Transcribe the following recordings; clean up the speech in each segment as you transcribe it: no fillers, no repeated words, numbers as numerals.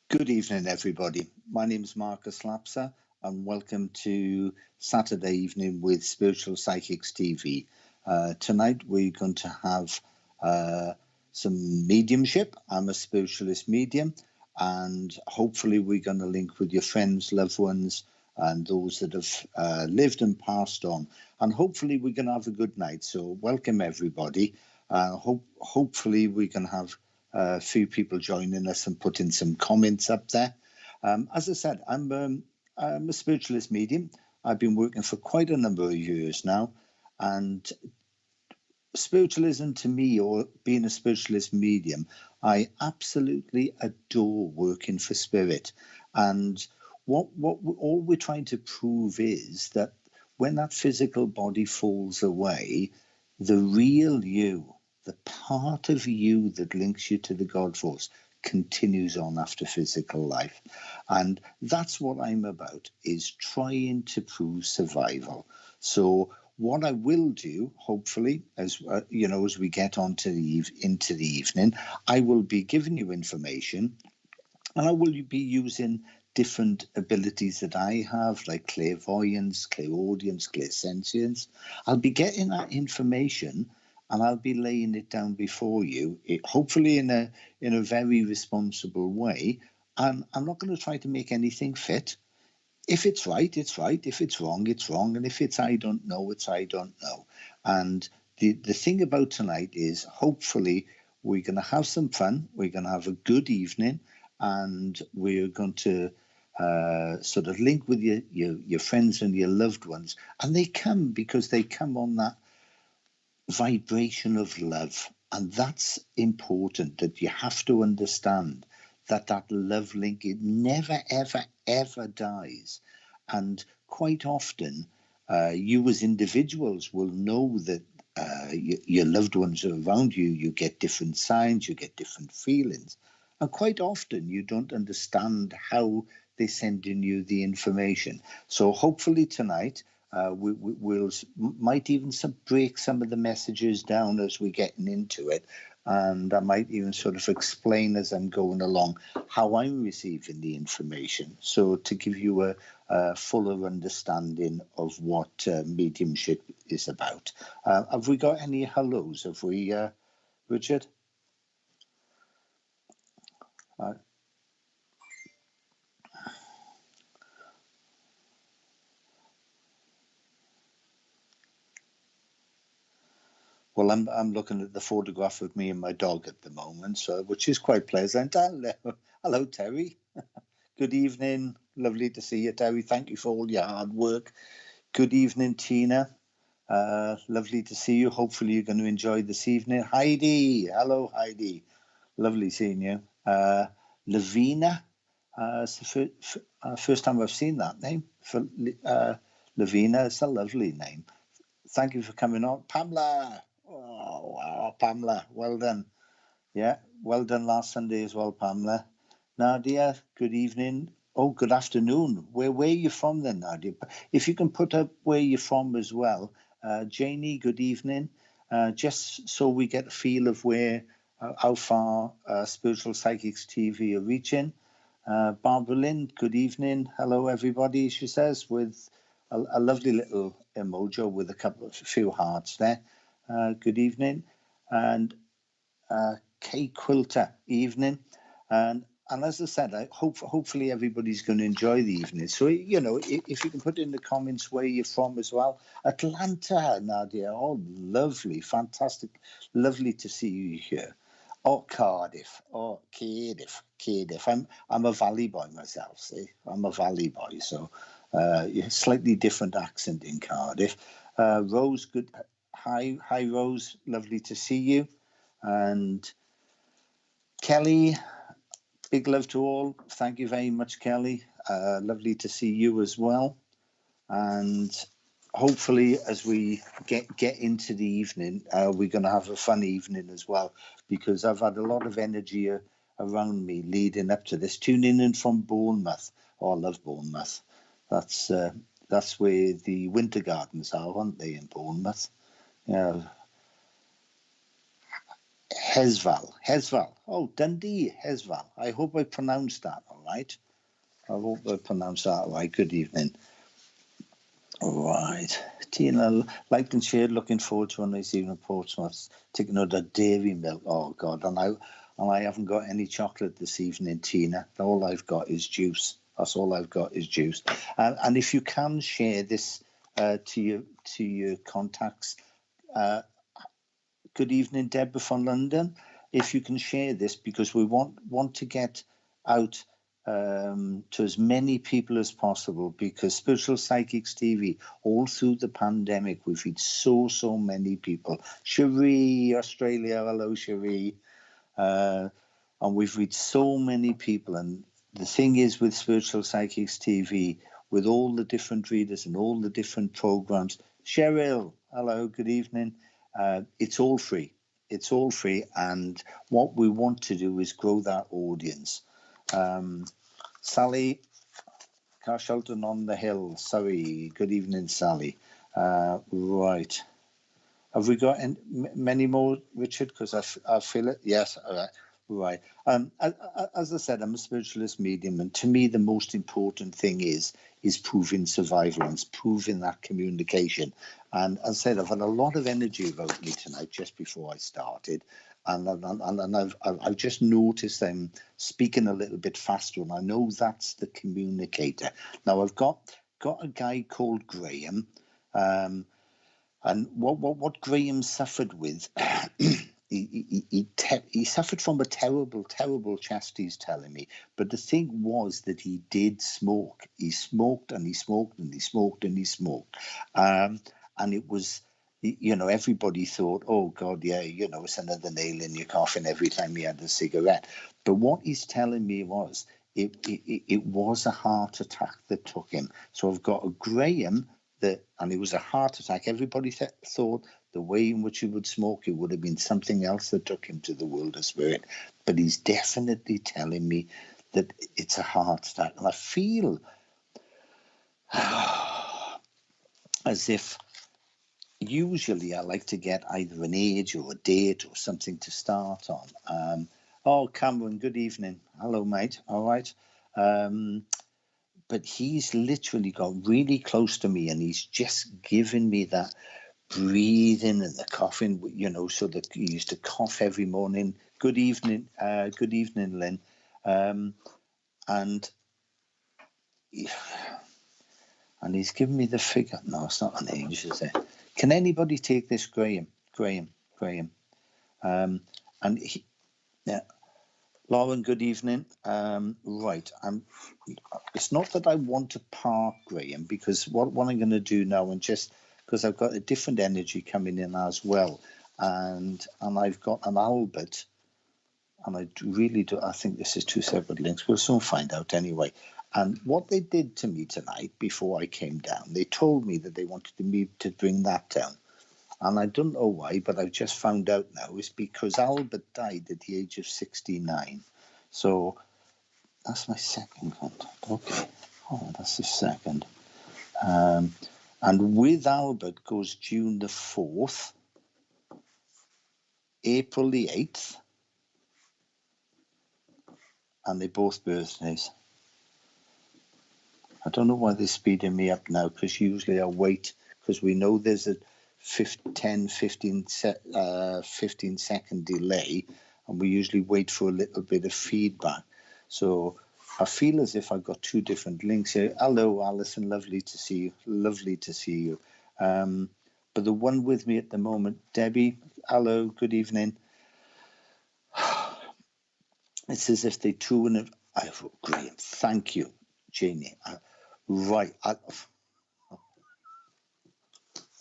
Good evening, everybody. My name is Marcus Lapsa, and welcome to Saturday Evening with Spiritual Psychics TV. Tonight, we're going to have some mediumship. I'm a spiritualist medium, and hopefully, we're going to link with your friends, loved ones, and those that have lived and passed on. And hopefully, we're going to have a good night. So, welcome, everybody. Hopefully, we can have a few people joining us and putting some comments up there. As I said, I'm a spiritualist medium. I've been working for quite a number of years now, and spiritualism to me, or being a spiritualist medium, I absolutely adore working for spirit. And all we're trying to prove is that when that physical body falls away, the real you, the part of you that links you to the God force, continues on after physical life. And that's what I'm about, is trying to prove survival. So what I will do, hopefully, as as we get on to into the evening, I will be giving you information, and I will be using different abilities that I have, like clairvoyance, clairaudience, clairsentience. I'll be getting that information, and I'll be laying it down before you, hopefully in a very responsible way. And I'm not going to try to make anything fit. If it's right, it's right. If it's wrong, it's wrong. And if it's I don't know, it's I don't know. And the thing about tonight is, hopefully, we're going to have some fun. We're going to have a good evening, and we're going to sort of link with your friends and your loved ones. And they come because they come on that vibration of love. And that's important, that you have to understand that love link, it never, ever, ever dies. And quite often, you as individuals will know that your loved ones are around you. You get different signs, you get different feelings. And quite often, you don't understand how they're sending you the information. So hopefully tonight, we'll might even break some of the messages down as we're getting into it. And I might even sort of explain as I'm going along how I'm receiving the information. So to give you a fuller understanding of what mediumship is about. Have we got any hellos? Have we, Richard? Well, I'm looking at the photograph of me and my dog at the moment, so which is quite pleasant. Hello, Terry. Good evening. Lovely to see you, Terry. Thank you for all your hard work. Good evening, Tina. Lovely to see you. Hopefully, you're going to enjoy this evening. Heidi. Hello, Heidi. Lovely seeing you. Lavina. It's the first time I've seen that name. For Lavina, it's a lovely name. Thank you for coming on. Pamela. Oh, wow, Pamela. Well done. Yeah, well done last Sunday as well, Pamela. Nadia, good evening. Oh, good afternoon. Where are you from then, Nadia? If you can put up where you're from as well. Janie, good evening. Just so we get a feel of how far Spiritual Psychics TV are reaching. Barbara Lynn, good evening. Hello, everybody, she says, with a lovely little emoji with a few hearts there. Good evening. And Kay Quilter, evening. And as I said, hopefully everybody's going to enjoy the evening. So, if you can put in the comments where you're from as well. Atlanta, Nadia. Oh, lovely, fantastic. Lovely to see you here. Oh, Cardiff. Oh, Cardiff. I'm a Valley boy myself, see. I'm a Valley boy, so slightly different accent in Cardiff. Rose, good. Hi, Rose. Lovely to see you. And Kelly, big love to all. Thank you very much, Kelly. Lovely to see you as well. And hopefully, as we get into the evening, we're going to have a fun evening as well, because I've had a lot of energy around me leading up to this. Tuning in from Bournemouth. Oh, I love Bournemouth. That's where the Winter Gardens are, aren't they, in Bournemouth? Yeah. Hesval. Oh, Dundee, Hesval. I hope I pronounced that all right. I hope I pronounced that right. Good evening. All right. Tina, liked and shared. Looking forward to a nice evening at Portsmouth. Taking another dairy milk. Oh, God. And I haven't got any chocolate this evening, Tina. All I've got is juice. That's all I've got is juice. And if you can share this to your contacts, good evening, Deborah from London. If you can share this, because we want to get out to as many people as possible, because Spiritual Psychics TV, all through the pandemic, we've reached so many people. Cherie, Australia, hello Cherie. And we've reached so many people. And the thing is with Spiritual Psychics TV, with all the different readers and all the different programs, Cheryl, hello, good evening. It's all free. It's all free. And what we want to do is grow that audience. Sally Carshalton on the Hill. Sorry. Good evening, Sally. Right. Have we got many more, Richard? Because I feel it. Yes. All right. Right. As I said, I'm a spiritualist medium, and to me, the most important thing is proving survival and proving that communication. And as I said, I've had a lot of energy about me tonight just before I started, and I've just noticed I'm speaking a little bit faster, and I know that's the communicator. Now I've got a guy called Graham, and what Graham suffered with. He suffered from a terrible chest, he's telling me. But the thing was that he did smoke. He smoked and he smoked and he smoked and he smoked. And it was, everybody thought, oh, God, yeah, it's another nail in your coffin every time he had a cigarette. But what he's telling me was it was a heart attack that took him. So I've got a Graham and it was a heart attack. Everybody thought the way in which he would smoke, it would have been something else that took him to the world of spirit. But he's definitely telling me that it's a heart attack. And I feel as if usually I like to get either an age or a date or something to start on. Oh, Cameron, good evening. Hello, mate. All right. But he's literally got really close to me and he's just given me that breathing and the coughing, so that he used to cough every morning. Good evening, Lynn. And he's given me the figure. No, it's not an age, is it? Can anybody take this, Graham? And yeah. Lauren, good evening. Right, it's not that I want to park Graham, because what I'm going to do now, and just because I've got a different energy coming in as well, and I've got an Albert, and I think this is two separate links. We'll soon find out anyway. And what they did to me tonight before I came down, they told me that they wanted me to bring that down. And I don't know why, but I've just found out now it's because Albert died at the age of 69. So that's my second contact. Okay. Oh, that's the second. And with Albert goes June the 4th, April the 8th, and they're both birthdays. I don't know why they're speeding me up now, because usually I wait, because we know there's a 15 second delay, and we usually wait for a little bit of feedback. So I feel as if I've got two different links here. Hello, Alison, lovely to see you. But the one with me at the moment, Debbie, hello, good evening. It's as if they threw in it. Graham, thank you, Janie. Right.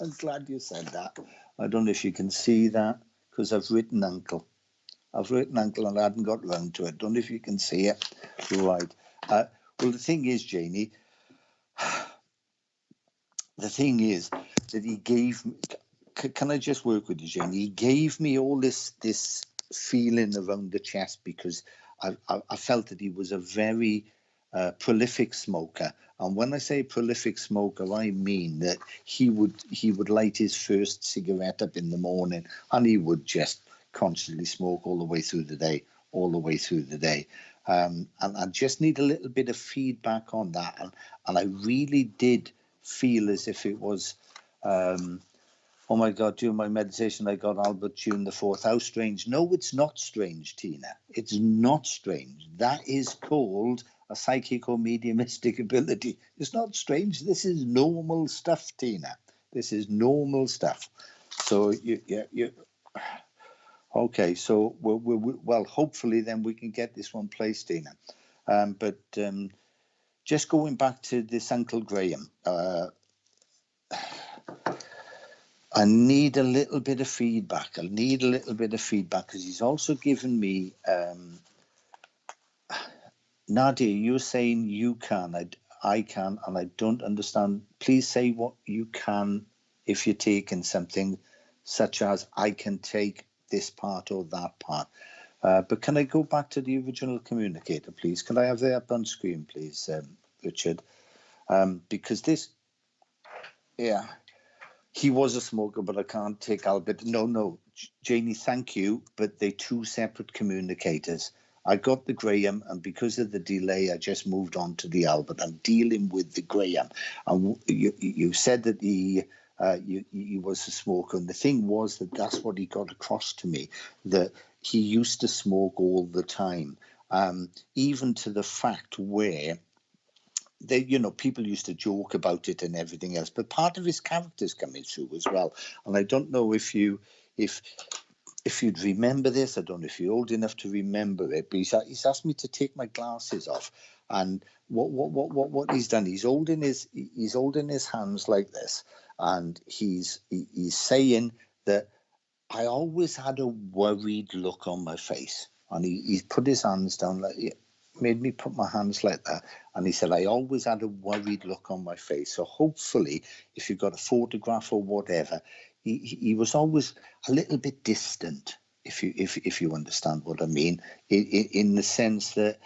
I'm glad you said that. I don't know if you can see that, because I've written uncle. And I hadn't got round to it. Don't know if you can see it. Right. Well, the thing is, Janie, the thing is that he gave me, can I just work with you, Janie? He gave me all this feeling around the chest, because I felt that he was a very prolific smoker. And when I say prolific smoker, I mean that he would light his first cigarette up in the morning and he would just constantly smoke all the way through the day, and I just need a little bit of feedback on that. And I really did feel as if it was, oh my God, during my meditation, I got Albert June the fourth. How strange. No, it's not strange, Tina. It's not strange. That is called a psychic or mediumistic ability. It's not strange. This is normal stuff, Tina. This is normal stuff. So, okay, so well, hopefully then we can get this one placed, Tina. But just going back to this Uncle Graham, I need a little bit of feedback. Because he's also given me, Nadia, you're saying you can, I can, and I don't understand. Please say what you can if you're taking something, such as I can take this part or that part. But can I go back to the original communicator, please? Can I have that up on screen, please, Richard? Because this, yeah. He was a smoker, but I can't take Albert. No, Janie, thank you, but they're two separate communicators. I got the Graham, and because of the delay, I just moved on to the Albert. I'm dealing with the Graham. And you said that he was a smoker, and the thing was that's what he got across to me, that he used to smoke all the time, even to the fact where people used to joke about it and everything else, but part of his character's coming through as well. And I don't know if you'd remember this. I don't know if you're old enough to remember it, but he's asked me to take my glasses off. And what he's done, he's holding his hands like this, and he's saying that I always had a worried look on my face. And he's put his hands down, made me put my hands like that. And he said, I always had a worried look on my face. So hopefully, if you've got a photograph or whatever, he was always a little bit distant, if you understand what I mean, in the sense that,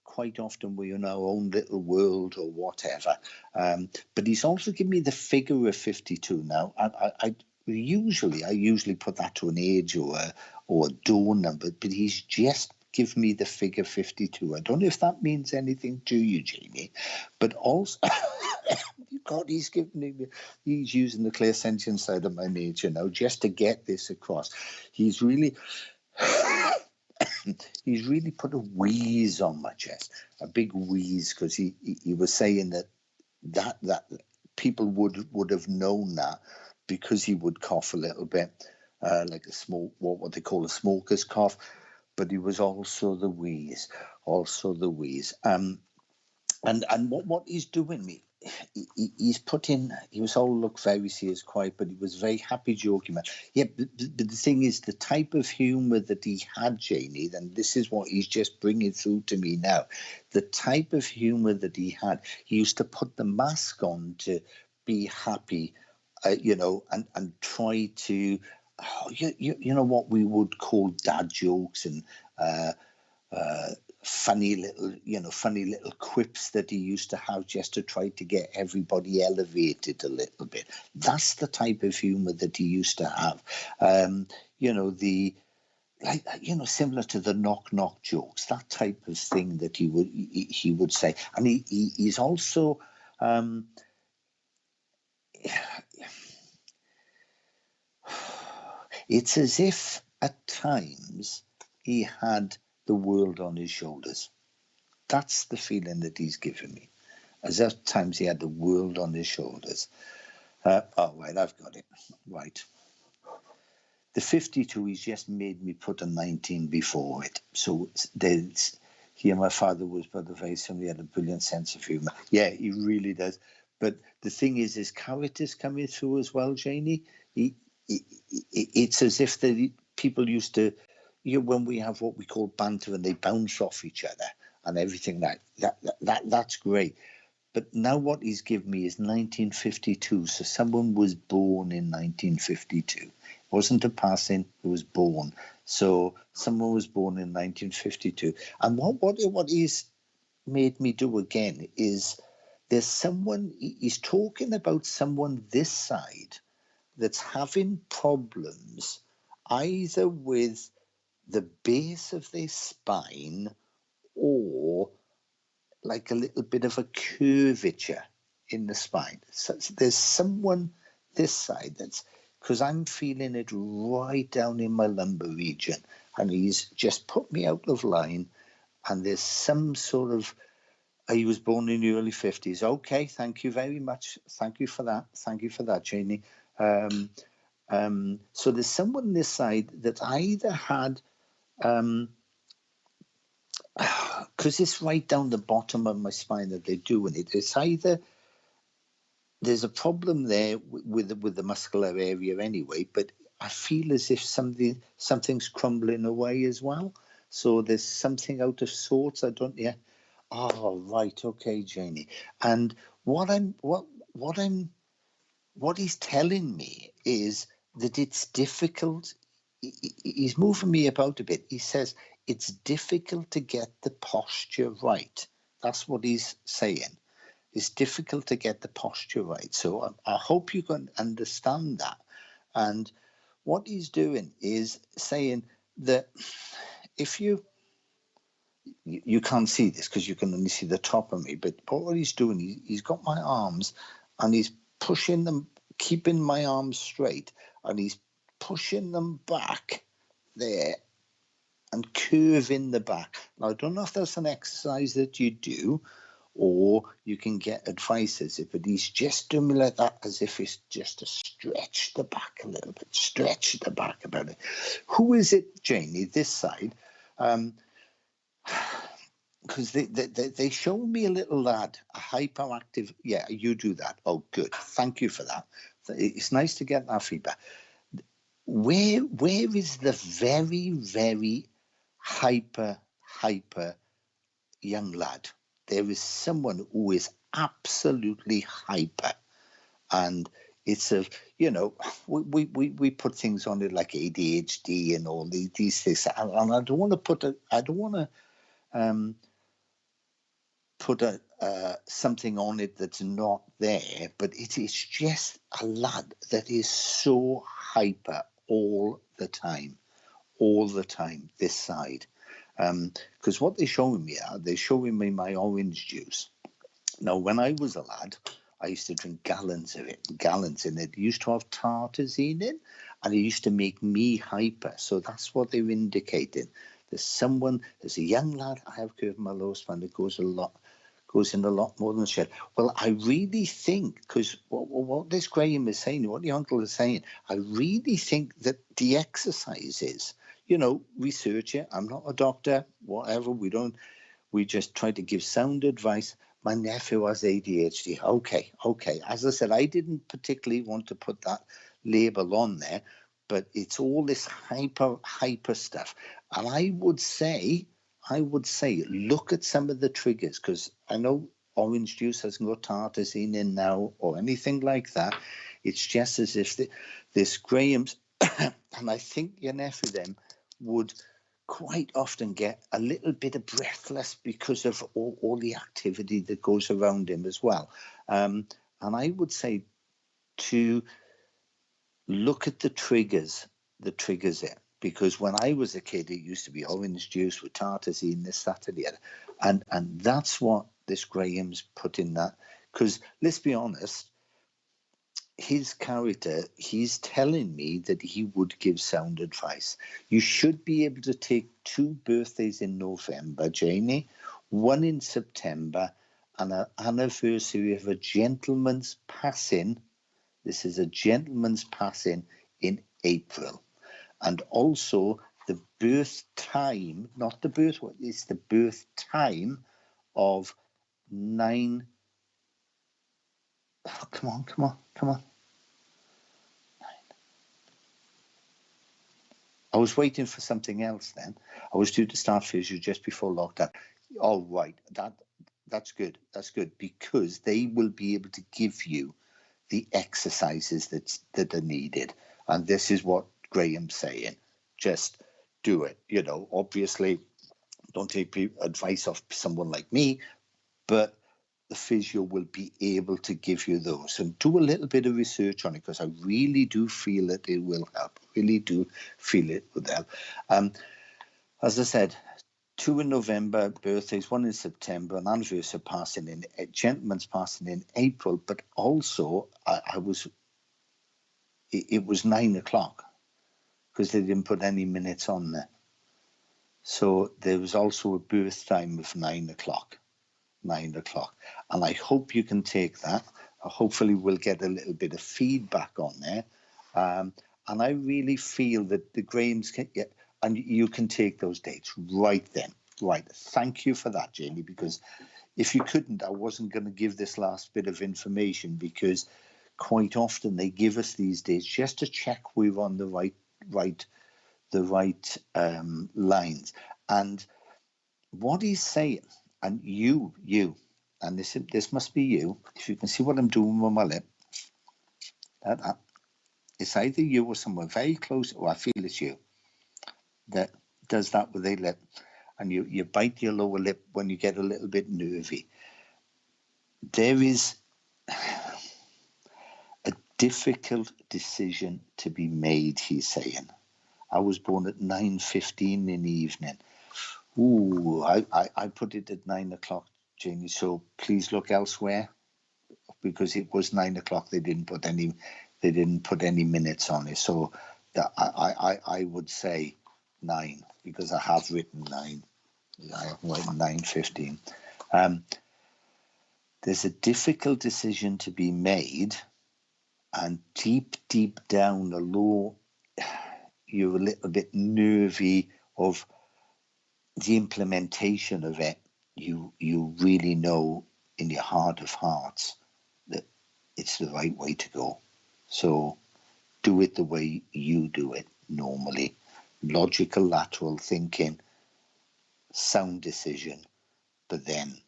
quite often we're in our own little world or whatever. But he's also given me the figure of 52 now. I usually put that to an age or a door number, but he's just give me the figure 52. I don't know if that means anything to you, Jamie, but also, God, he's using the clairsentient side of my nature now just to get this across. He's really put a wheeze on my chest, a big wheeze, because he was saying that people would have known that because he would cough a little bit, like what they call a smoker's cough. But he was also the wheeze. And what he's doing, he's put in, he was all look very serious, quiet, but he was very happy, joking man. Yeah, but the thing is, the type of humour that he had, Janie, and this is what he's just bringing through to me now, the type of humour that he had, he used to put the mask on to be happy, and try to, what we would call dad jokes and funny little quips that he used to have just to try to get everybody elevated a little bit. That's the type of humor that he used to have. Similar to the knock jokes, that type of thing that he would say. And he's also it's as if at times he had the world on his shoulders. That's the feeling that he's given me. As at times he had the world on his shoulders. Right, I've got it. Right. The 52, he's just made me put a 19 before it. So here my father was but a very simple, he had a brilliant sense of humour. Yeah, he really does. But the thing is, his character's coming through as well, Janie. It's as if people used to, when we have what we call banter and they bounce off each other and everything that's great. But now what he's given me is 1952. So someone was born in 1952. It wasn't a passing, it was born. So someone was born in 1952. And what he's made me do again is there's someone, he's talking about someone this side that's having problems either with the base of their spine or like a little bit of a curvature in the spine. So there's someone this side that's, because I'm feeling it right down in my lumbar region, and he's just put me out of line, and there's some sort of, he was born in the early 50s. Okay, thank you very much. Thank you for that. Thank you for that, Janie. So there's someone this side that either had, because it's right down the bottom of my spine that they're doing it. It's either there's a problem there with the muscular area anyway, but I feel as if something's crumbling away as well. So there's something out of sorts. I don't. Yeah. Oh, right. Okay, Janie. And what he's telling me is that it's difficult. He's moving me about a bit. He says it's difficult to get the posture right. That's what he's saying. It's difficult to get the posture right. So I hope you can understand that. And what he's doing is saying that if you can't see this because you can only see the top of me, but what he's doing, he's got my arms and he's pushing them, keeping my arms straight, and he's pushing them back there and curving the back. Now, I don't know if that's an exercise that you do or you can get advice as it, but he's just doing like that as if it's just to stretch the back a little bit, stretch the back about it. Who is it, Janie, this side? Because they show me a little lad, a hyperactive. Yeah, you do that. Oh, good. Thank you for that. It's nice to get that feedback. Where is the very, very hyper young lad? There is someone who is absolutely hyper, and it's a, we put things on it like ADHD and all these things, and I don't want to put something on it that's not there, but it is just a lad that is so hyper all the time, this side. Because what they're showing me my orange juice. Now, when I was a lad, I used to drink gallons of it, and it used to have tartazine in, and it used to make me hyper. So that's what they're indicating. There's a young lad, I have curved my lower spine, that goes in a lot more than shed. Well, I really think, because what this Graham is saying, what the uncle is saying, I really think that the exercises, research it. I'm not a doctor, whatever. We just try to give sound advice. My nephew has ADHD. Okay. As I said, I didn't particularly want to put that label on there, but it's all this hyper stuff. And I would say, look at some of the triggers, because I know orange juice hasn't got tartazine in now or anything like that. It's just as if this Graham's, and I think your nephew then would quite often get a little bit of breathless because of all the activity that goes around him as well. And I would say to look at the triggers there. Because when I was a kid, it used to be orange juice with tartazine, this, that, and the other. And that's what this Graham's put in that. Because let's be honest, his character, he's telling me that he would give sound advice. You should be able to take 2 birthdays in November, Janie, 1 in September, and an anniversary of a gentleman's passing. This is a gentleman's passing in April. And also the birth time, not the birth, it's the birth time of 9. Oh, come on. I was waiting for something else then. I was due to start physio just before lockdown. Oh, right. That's good. That's good, because they will be able to give you the exercises that are needed. And this is what Graham's saying. Just do it. Obviously, don't take advice off someone like me, but the physio will be able to give you those. And do a little bit of research on it, because I really do feel that it will help. really do feel it would help. As I said, 2 in November birthdays, 1 in September, and Andrea's passing in, a gentleman's passing in April, but also it was 9 o'clock because they didn't put any minutes on there. So there was also a birth time of 9 o'clock. 9 o'clock. And I hope you can take that. Hopefully we'll get a little bit of feedback on there. And I really feel that the Grahams can, yeah, and you can take those dates right then. Right. Thank you for that, Jamie, because if you couldn't, I wasn't going to give this last bit of information, because quite often they give us these dates just to check we're on the right lines. And what he's saying, and you, and this must be you, if you can see what I'm doing with my lip, it's either you or someone very close, or I feel it's you, that does that with their lip, and you bite your lower lip when you get a little bit nervy. There is a difficult decision to be made, he's saying. I was born at 9:15 in the evening. Ooh, I put it at 9 o'clock, Jamie, so please look elsewhere, because it was 9 o'clock. They didn't put any minutes on it. So that I would say 9, because I have written 9. I have written 9:15. There's a difficult decision to be made, and deep down, although you're a little bit nervy of the implementation of it, you really know in your heart of hearts that it's the right way to go. So do it the way you do it normally. Logical, lateral thinking, sound decision, but then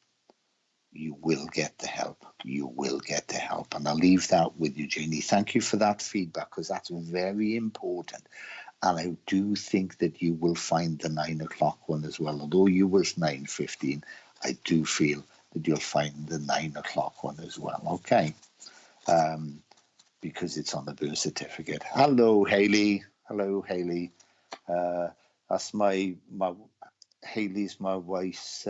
you will get the help. You will get the help. And I'll leave that with you, Jeannie. Thank you for that feedback, because that's very important. And I do think that you will find the 9 o'clock one as well. Although you was 9:15, I do feel that you'll find the 9 o'clock one as well. Okay. Because it's on the birth certificate. Hello, Hayley. Hello, Hayley. That's my Hayley's my wife's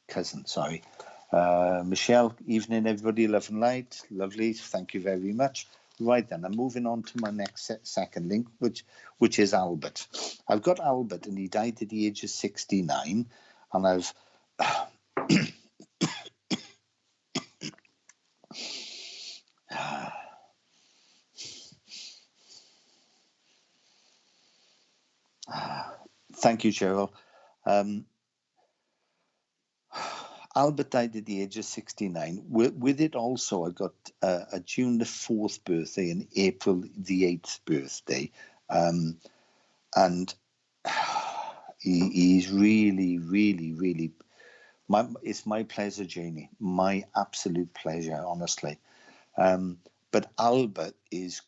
cousin. Sorry. Michelle, evening, everybody. Love and light. Lovely. Thank you very much. Right then, I'm moving on to my next second link, which is Albert. I've got Albert, and he died at the age of 69, and I've thank you, Cheryl. Albert died at the age of 69. With it also, I got a June the 4th birthday and April the 8th birthday. And he's really, it's my pleasure, Janie. My absolute pleasure, honestly. But Albert is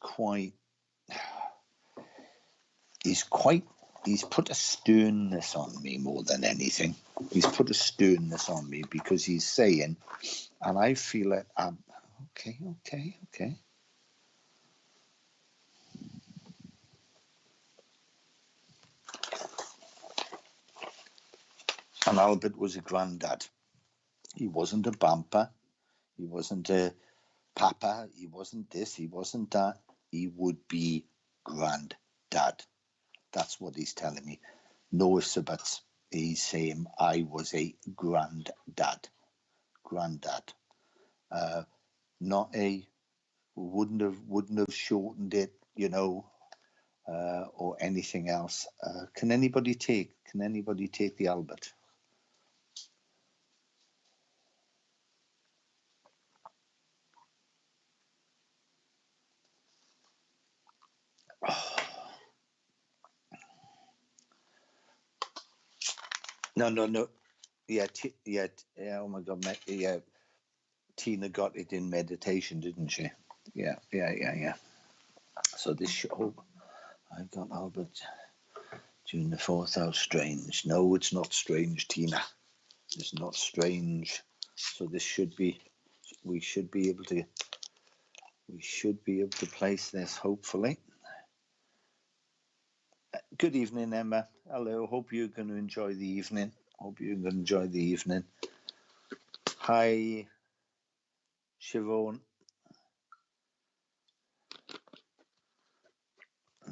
he's put a sternness on me more than anything. He's put a sternness on me, because he's saying, and I feel it, okay. And Albert was a granddad. He wasn't a bumper. He wasn't a papa. He wasn't this. He wasn't that. He would be granddad. That's what he's telling me. No ifs or buts. He's saying I was a granddad. Not a wouldn't have shortened it, or anything else. Can anybody take the Albert? No. Yeah. Oh my God. Yeah. Tina got it in meditation, didn't she? Yeah. So this show, I got Albert June the 4th. How strange. No, it's not strange, Tina. It's not strange. So this should be. We should be able to place this, hopefully. Good evening, Emma. Hello. Hope you're going to enjoy the evening. Hi, Siobhan.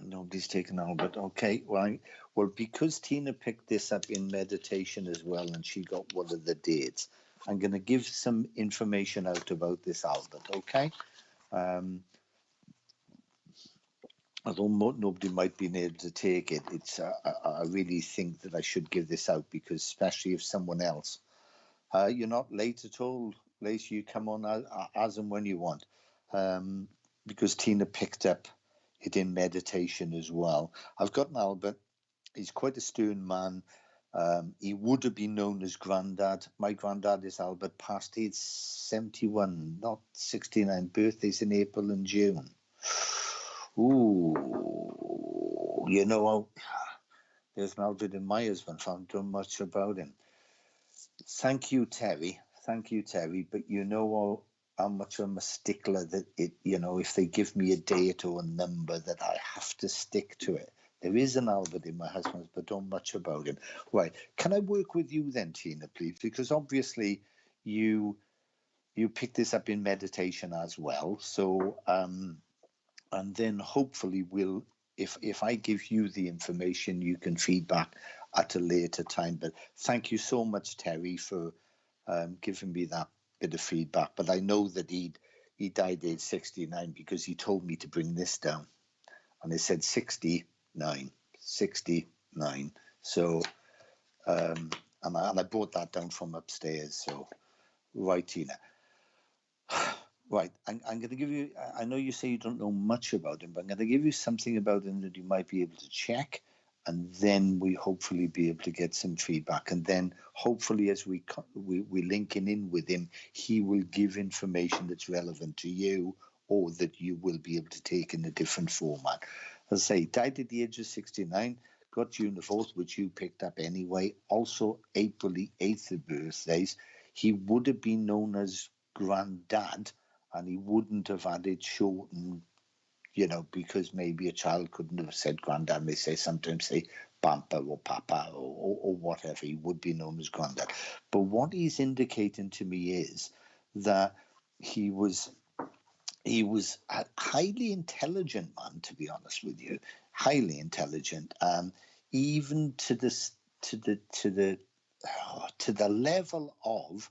Nobody's taken Albert. Okay. Well, because Tina picked this up in meditation as well, and she got one of the dates, I'm going to give some information out about this Albert. Okay. Although nobody might be able to take it, I really think that I should give this out because, especially if someone else, you're not late at all. Later, you come on as and when you want, because Tina picked up it in meditation as well. I've got an Albert. He's quite a stern man. He would have been known as Grandad. My granddad is Albert, past age 71, not 69. Birthdays in April and June. Ooh, there's an Albert in my husband. I haven't done much about him. Thank you, Terry. But you know how much I'm a stickler that if they give me a date or a number, that I have to stick to it. There is an Albert in my husband's, but don't much about him. Right. Can I work with you then, Tina, please? Because obviously you picked this up in meditation as well. So and then hopefully if I give you the information, you can feedback at a later time. But thank you so much, Terry, for giving me that bit of feedback. But I know that he died age 69 because he told me to bring this down, and it said 69. So and I brought that down from upstairs. So right, Tina. Right, I'm going to give you, I know you say you don't know much about him, but I'm going to give you something about him that you might be able to check, and then we hopefully be able to get some feedback. And then hopefully as we linking in with him, he will give information that's relevant to you or that you will be able to take in a different format. As I say, died at the age of 69, got June the 4th, which you picked up anyway. Also, April the 8th of birthdays. He would have been known as Granddad, and he wouldn't have had it shortened, because maybe a child couldn't have said Granddad. They sometimes say Pampa or Papa or whatever. He would be known as Granddad. But what he's indicating to me is that he was a highly intelligent man, to be honest with you, highly intelligent, even to the level of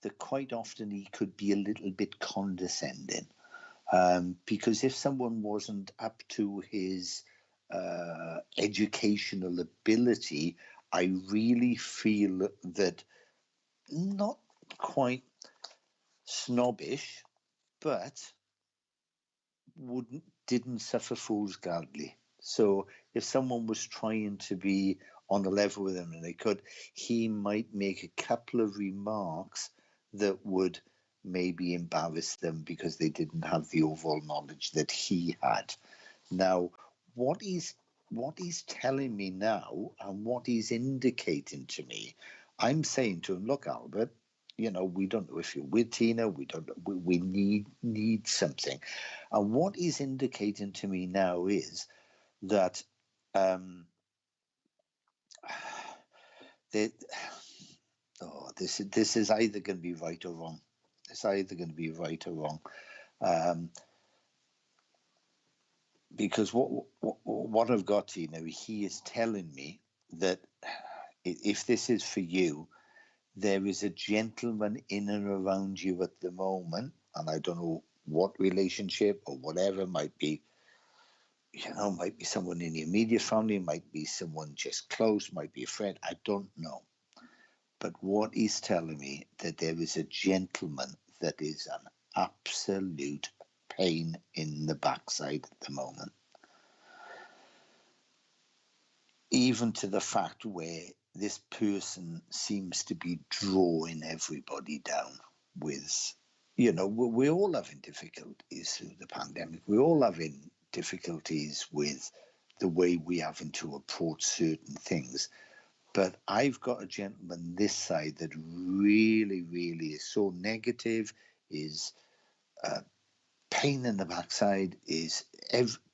that quite often he could be a little bit condescending, because if someone wasn't up to his educational ability, I really feel that, not quite snobbish, but didn't suffer fools gladly. So if someone was trying to be on a level with him and they could, he might make a couple of remarks that would maybe embarrass them because they didn't have the overall knowledge that he had. Now, what he's telling me now and what he's indicating to me, I'm saying to him, look, Albert, we don't know if you're with Tina. We don't know. We need something. And what he's indicating to me now is that this is either going to be right or wrong. It's either going to be right or wrong. Because what I've got, Tina, he is telling me that if this is for you, there is a gentleman in and around you at the moment, and I don't know what relationship or whatever, might be someone in your immediate family, might be someone just close, might be a friend, I don't know. But what he's telling me, that there is a gentleman that is an absolute pain in the backside at the moment. Even to the fact where this person seems to be drawing everybody down with, we're all having difficulties through the pandemic. We're all having difficulties with the way we're having to approach certain things. But I've got a gentleman this side that really, really is so negative, is pain in the backside,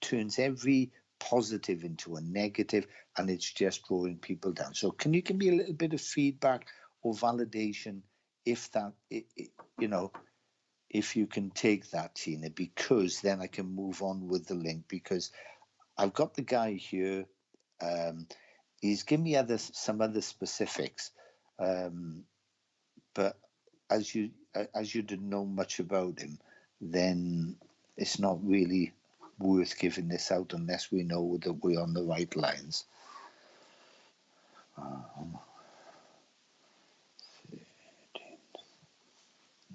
turns every positive into a negative, and it's just drawing people down. So can you give me a little bit of feedback or validation if that, you know, if you can take that, Tina, because then I can move on with the link, because I've got the guy here. He's given me some other specifics, but as you didn't know much about him, then it's not really worth giving this out unless we know that we're on the right lines. 13th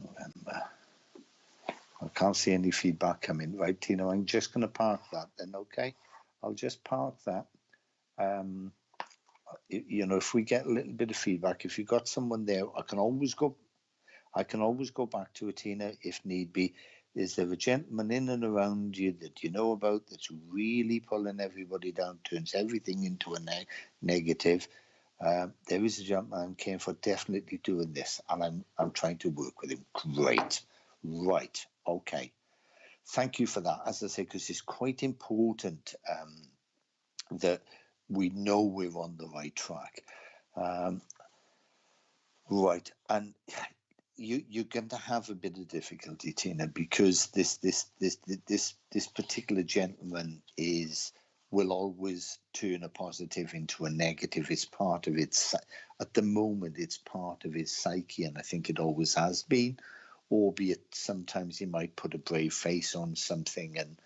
November. I can't see any feedback coming. Right, Tina, I'm just going to park that then, okay? I'll just park that. You know, if we get a little bit of feedback, if you've got someone there, I can always go back to it, Tina, if need be. Is there a gentleman in and around you that you know about that's really pulling everybody down, turns everything into a negative? There is a gentleman I'm keen for definitely doing this, and I'm trying to work with him. Great. Right. Okay. Thank you for that. As I say, because it's quite important that we know we're on the right track. Right. And you're going to have a bit of difficulty, Tina, because this particular gentleman will always turn a positive into a negative. It's part of its, at the moment, it's part of his psyche, and I think it always has been, albeit sometimes he might put a brave face on something and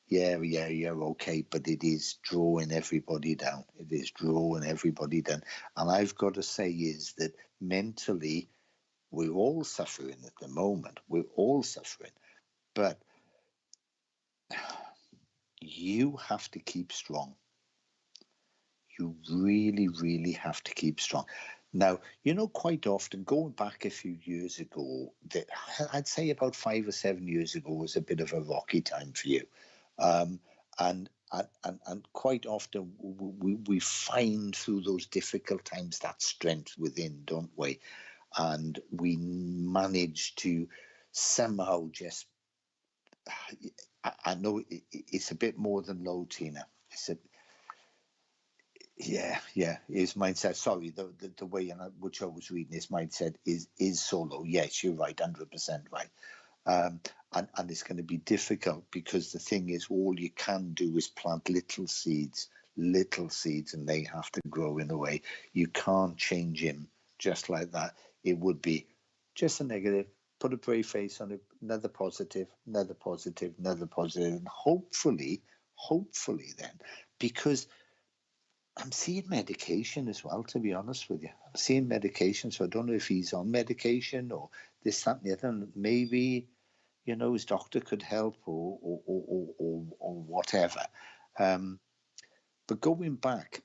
yeah, okay, but it is drawing everybody down. It is drawing everybody down. And I've got to say is that mentally, we're all suffering at the moment. We're all suffering. But you have to keep strong. You really, really have to keep strong. Now, you know, quite often, going back a few years ago, I'd say about 5 or 7 years ago was a bit of a rocky time for you. And quite often we find through those difficult times that strength within, don't we? And we manage to somehow just, I know it's a bit more than low, Tina. It's a, yeah, his mindset, sorry, the way in which I was reading, his mindset is so low. Yes, you're right, 100% right. And it's going to be difficult, because the thing is, all you can do is plant little seeds, and they have to grow in a way. You can't change him just like that. It would be just a negative, put a brave face on it, another positive, and hopefully then, because I'm seeing medication as well, to be honest with you. I'm seeing medication, so I don't know if he's on medication or this, that, and the other. Maybe, you know, his doctor could help or whatever. But going back,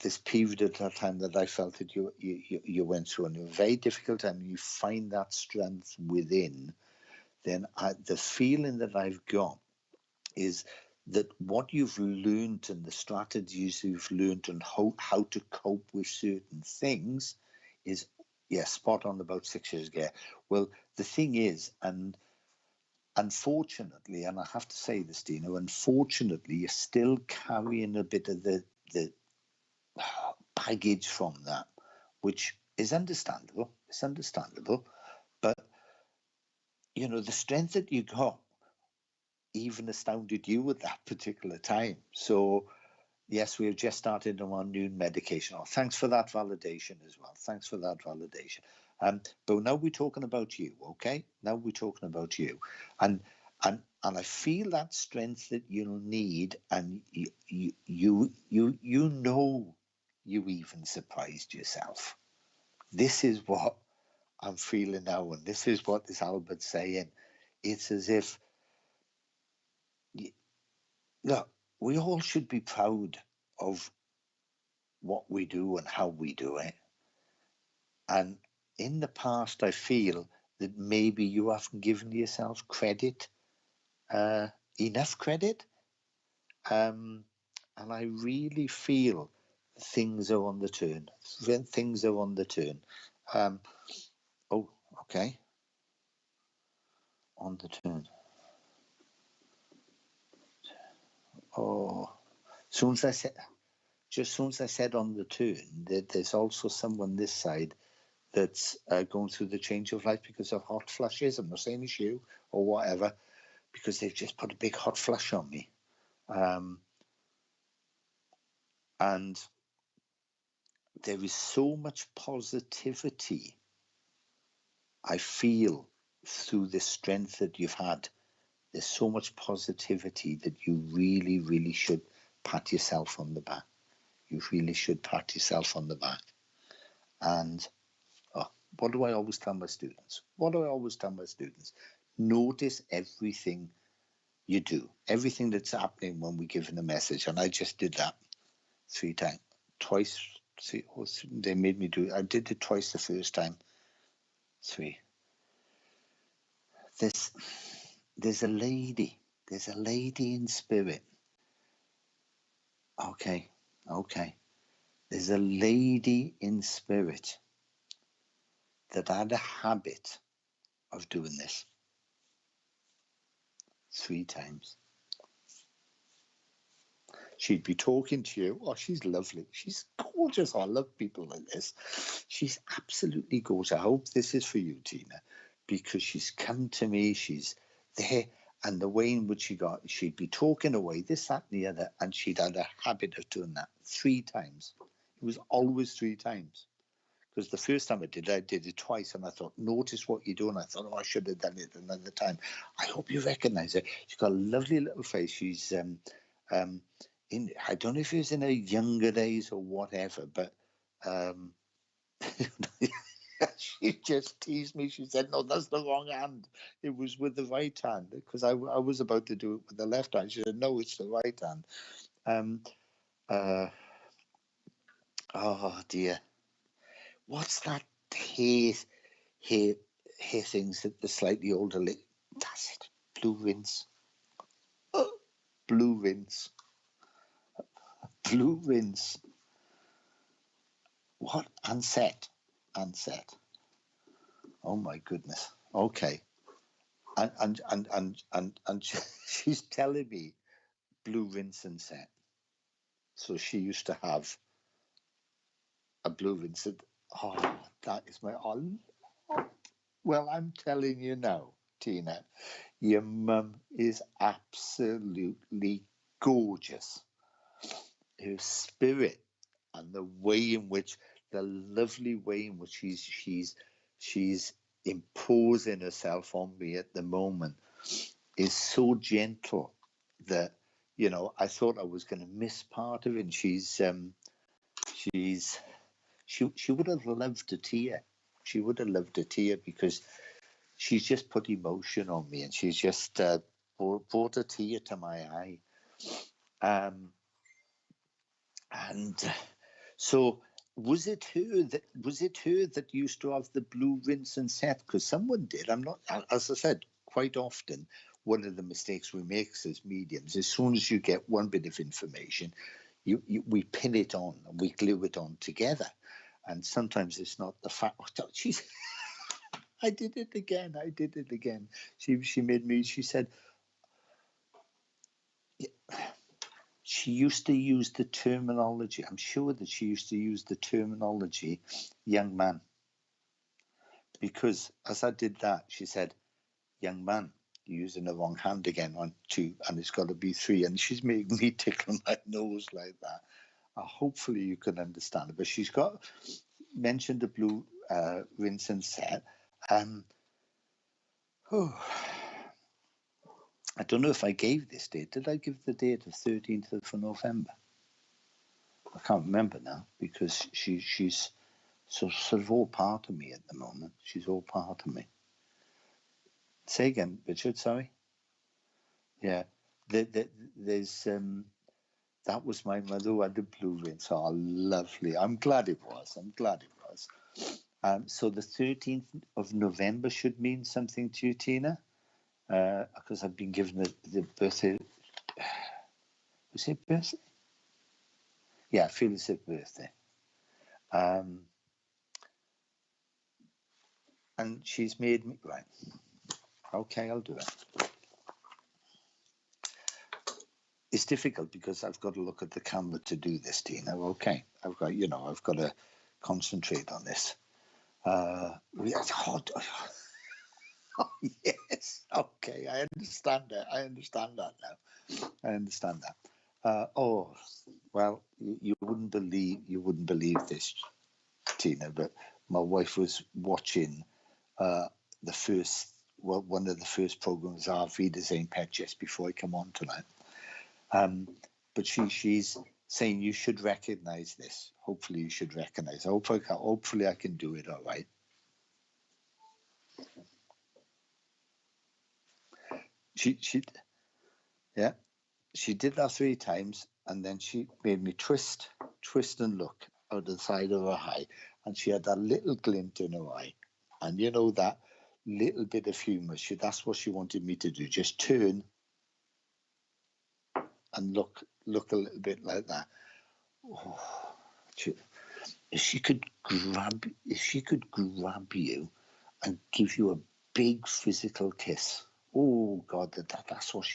this period of time that I felt that you went through, and a very difficult time, you find that strength within, then the feeling that I've got is that what you've learned and the strategies you've learned and how to cope with certain things is, yeah, spot on about 6 years ago. Well, the thing is, and unfortunately, and I have to say this, Dino, unfortunately, you're still carrying a bit of the baggage from that, which is understandable. It's understandable. But, you know, the strength that you got even astounded you at that particular time. So, yes, we have just started on our new medication. Oh, thanks for that validation as well. Thanks for that validation. But now we're talking about you, okay? Now we're talking about you, and I feel that strength that you'll need, and you know, you even surprised yourself. This is what I'm feeling now, and this is what this Albert's saying. It's as if, look, we all should be proud of what we do and how we do it. And in the past, I feel that maybe you haven't given yourself credit, enough credit. And I really feel things are on the turn. Things are on the turn. Oh, okay. On the turn. Oh, Soon as I said, just soon as I said on the turn, that there's also someone this side that's going through the change of life because of hot flushes. I'm not saying it's you or whatever, because they've just put a big hot flush on me. And there is so much positivity I feel through the strength that you've had. There's so much positivity that you really, really should pat yourself on the back. You really should pat yourself on the back. And what do I always tell my students? Notice everything you do, everything that's happening when we give in a message. And I just did that 3 times, twice. They made me do it. I did it twice the first time. 3. There's a lady in spirit. Okay. There's a lady in spirit that had a habit of doing this 3 times. She'd be talking to you. Oh, she's lovely. She's gorgeous. I love people like this. She's absolutely gorgeous. I hope this is for you, Tina, because she's come to me. She's there. And the way in which she'd be talking away, this, that, and the other, and she'd had a habit of doing that 3 times. It was always 3 times. Because the first time I did it twice, and I thought, notice what you're doing. I thought, I should have done it another time. I hope you recognise her. She's got a lovely little face. She's I don't know if it was in her younger days or whatever, but she just teased me. She said, no, that's the wrong hand. It was with the right hand, because I was about to do it with the left hand. She said, no, it's the right hand. Oh dear. What's that hair things that the slightly older lady? That's it. Blue rinse. Oh, blue rinse. Blue rinse. What? Unset. Oh my goodness. Okay. And she's telling me blue rinse and set. So she used to have a blue rinse. Oh, that is my well, I'm telling you now, Tina, your mum is absolutely gorgeous. Her spirit and the way in which, the lovely way in which she's imposing herself on me at the moment is so gentle that, I thought I was going to miss part of it. And she would have loved a tear. She would have loved a tear, because she's just put emotion on me, and she's just brought a tear to my eye. And so was it her that used to have the blue rinse and set? Because someone did. I'm not, as I said, quite often one of the mistakes we make as mediums, as soon as you get one bit of information, we pin it on and we glue it on together. And sometimes it's not the fact. Oh, geez, I did it again. She made me. She said, she used to use the terminology. I'm sure that she used to use the terminology young man. Because as I did that, she said, young man, you're using the wrong hand again on 2, and it's got to be 3. And she's making me tickle my nose like that. Hopefully you can understand it. But she's got mentioned the blue rinse and set. I don't know if I gave this date. Did I give the date of 13th of November? I can't remember now, because she's sort of all part of me at the moment. She's all part of me. Say again, Richard, sorry. Yeah. There's that was my mother who had the blue rinse. Oh, lovely. I'm glad it was. So the 13th of November should mean something to you, Tina, because I've been given the birthday. Was it birthday? Yeah, I feel it's a birthday. And she's made me, right. Okay, I'll do it. it's difficult because I've got to look at the camera to do this, Tina. Okay, I've got to concentrate on this. It's hot. Oh, yes. Okay, I understand that. I understand that now. I understand that. Oh, well, you wouldn't believe this, Tina, but my wife was watching one of the first programs, Our Vidas Ain't Pet, just before I come on tonight. But she's saying you should recognise this. Hopefully, you should recognise. Hopefully, I can do it all right. She did that 3 times, and then she made me twist and look out the side of her eye, and she had that little glint in her eye, and you know that little bit of humour. That's what she wanted me to do. Just turn and look a little bit like that. Oh, if she could grab you and give you a big physical kiss. Oh God, that's what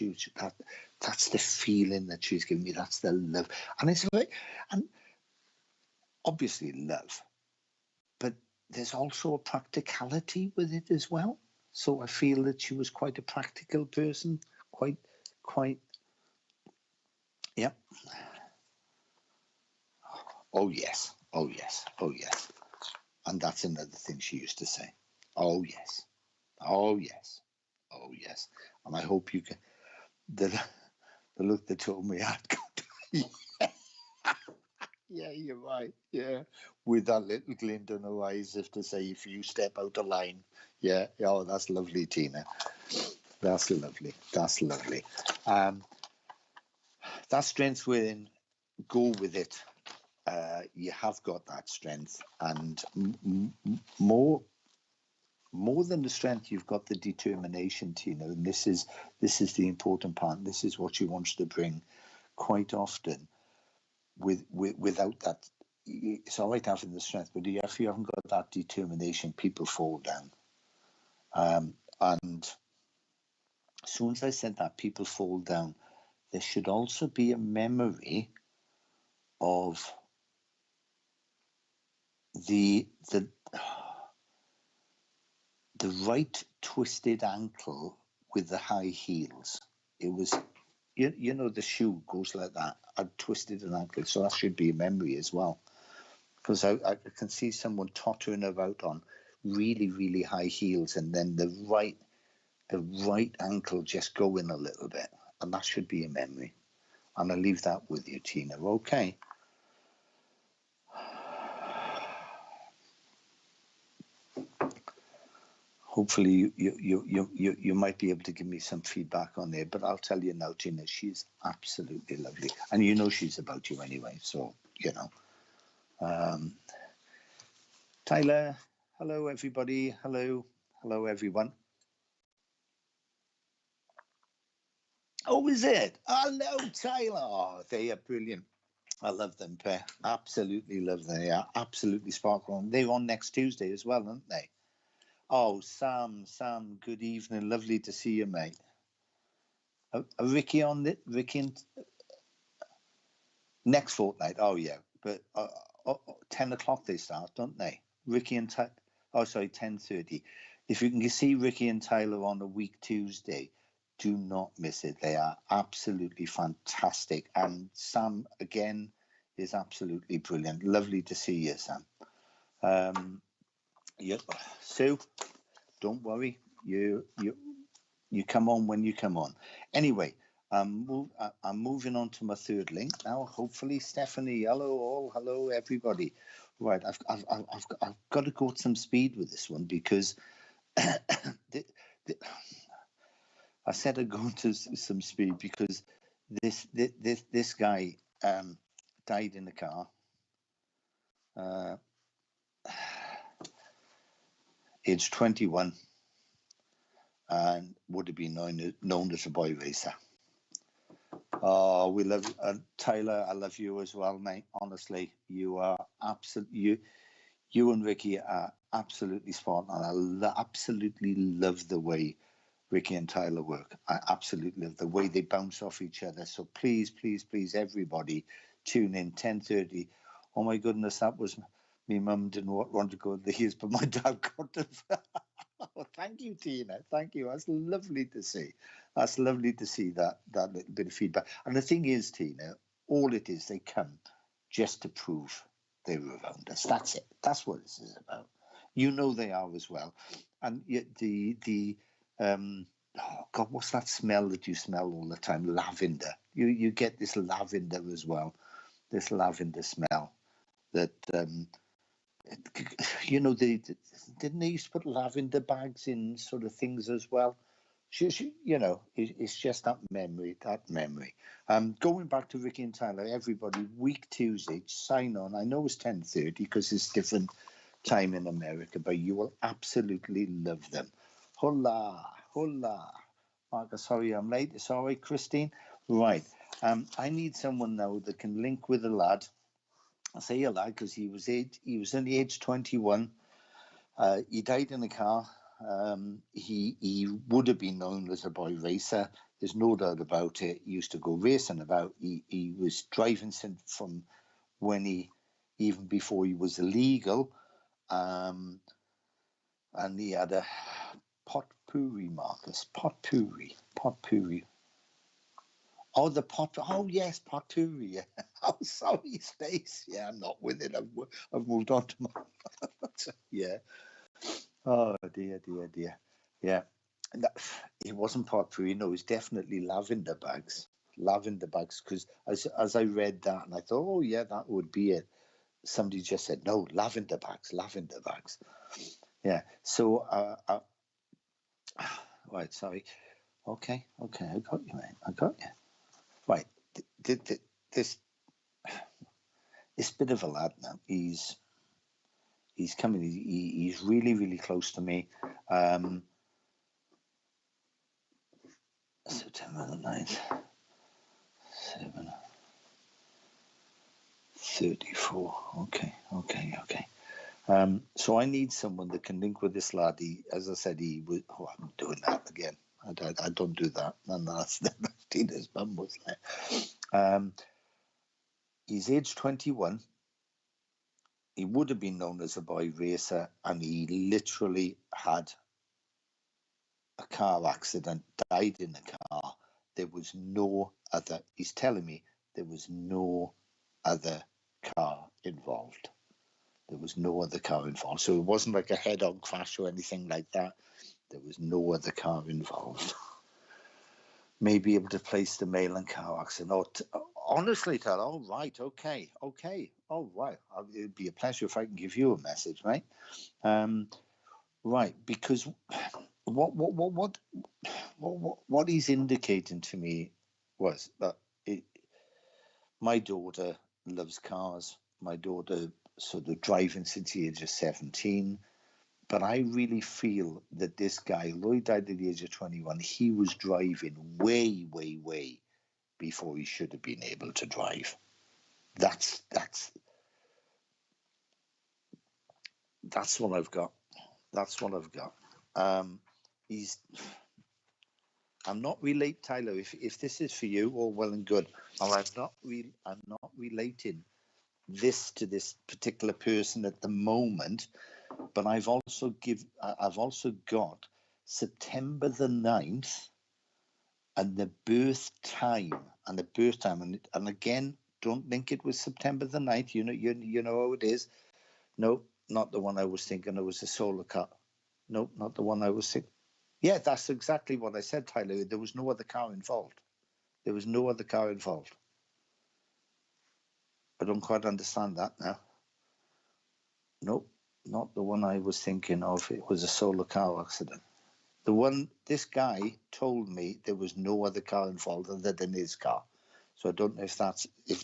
that's the feeling that she's giving me. That's the love, and it's like, and obviously love, but there's also a practicality with it as well. So I feel that she was quite a practical person, quite, yeah. Oh yes, and that's another thing she used to say. Oh yes, oh yes, oh yes, and I hope you can. The look they told me I'd got. Yeah, you're right. Yeah, with that little glint in her eyes, if to say, if you step out of line. Yeah. Oh, that's lovely, Tina. That's lovely. That's lovely. That strength within, go with it. You have got that strength, and more than the strength, you've got the determination, Tina. And this is the important part. This is what she wants to bring quite often. Without that, it's all right having the strength, but if you haven't got that determination, people fall down. And as soon as I said that, people fall down, there should also be a memory of the right twisted ankle with the high heels. It was, you know, the shoe goes like that. I twisted an ankle, so that should be a memory as well. Because I can see someone tottering about on really, really high heels, and then the right ankle just going a little bit, and that should be a memory. And I'll leave that with you, Tina. Okay. Hopefully you might be able to give me some feedback on there, but I'll tell you now, Tina, she's absolutely lovely, and you know she's about you anyway. So you know. Tyler, hello everybody. Hello everyone. Oh, is it? Hello, Tyler. Oh, they are brilliant. I love them pair. Absolutely love them. They are absolutely sparkling. They're on next Tuesday as well, aren't they? Oh, Sam, good evening. Lovely to see you, mate. Are Ricky on it? Ricky and next fortnight. Oh, yeah. But 10 o'clock they start, don't they? Ricky and Tyler. Oh, sorry, 10:30. If you can see Ricky and Tyler on a week Tuesday, do not miss it. They are absolutely fantastic. And Sam, again, is absolutely brilliant. Lovely to see you, Sam. Yeah. Sue, don't worry. You come on when you come on. Anyway, I'm moving on to my third link now. Hopefully, Stephanie. Hello all. Hello everybody. Right, I've got to go at some speed with this one because I said I'd go to some speed because this guy died in the car. Age 21, and would have been known as a boy racer. Oh, we love Tyler. I love you as well, mate. Honestly, you are absolutely you and Ricky are absolutely spot on. I absolutely love the way Ricky and Tyler work. I absolutely love the way they bounce off each other. So please, please, please, everybody, tune in 10:30. Oh my goodness, that was me. Mum didn't want to go these, but my dad got to. Oh, thank you, Tina. Thank you. That's lovely to see. That's lovely to see that little bit of feedback. And the thing is, Tina, all it is, they come just to prove they were around us. That's it. That's what this is about. You know they are as well. And yet oh God, what's that smell that you smell all the time? Lavender. You get this lavender as well. This lavender smell that didn't they used to put lavender bags in sort of things as well. It's just that memory. Going back to Ricky and Tyler, everybody, week Tuesday, sign on. I know it's 10:30 because it's different time in America, but you will absolutely love them. Hola, hola. Marcus, sorry I'm late. Sorry, Christine. Right. I need someone now that can link with a lad. I say a lad because he was only age 21. He died in a car. He would have been known as a boy racer. There's no doubt about it. He used to go racing about. He was driving from even before he was illegal. And he had a potpourri, Marcus. Potpourri. Oh, oh, yes, potpourri. Oh, sorry, Stace. Yeah, I'm not with it. I've moved on to my. Yeah. Oh, dear. Yeah. It wasn't potpourri. No, it was definitely lavender bags. Lavender bags. Because as I read that, and I thought, oh, yeah, that would be it. Somebody just said, no, lavender bags. Yeah. So, right, sorry. Okay, I got you, mate. I got you. Right, this bit of a lad now. He's coming. He's really close to me. September the 9th, 7:34. Okay. So I need someone that can link with this lad. As I said, he was. Oh, I'm doing that again. I don't do that. And that's Tina's mum was there. He's age 21. He would have been known as a boy racer, and he literally had a car accident, died in the car. There was no other. He's telling me there was no other car involved. There was no other car involved. So it wasn't like a head-on crash or anything like that. There was no other car involved. May be able to place the mail and car accident. Honestly, Tyler, all right, okay, all right. It'd be a pleasure if I can give you a message, right? Right, because what he's indicating to me was that my daughter loves cars. My daughter sort of driving since the age of 17. But I really feel that this guy, Lloyd, died at the age of 21. He was driving way before he should have been able to drive. That's what I've got. I'm not relate, Tyler. If this is for you, all well and good. I'm not relating this to this particular person at the moment. But I've also got September the 9th and the birth time. And again, don't link it with September the 9th. You know how it is. No, not the one I was thinking. It was a solar car. No, not the one I was thinking. Yeah, that's exactly what I said, Tyler. There was no other car involved. I don't quite understand that now. Nope, not the one I was thinking of. It was a solar car accident. This guy told me there was no other car involved other than his car. So I don't know if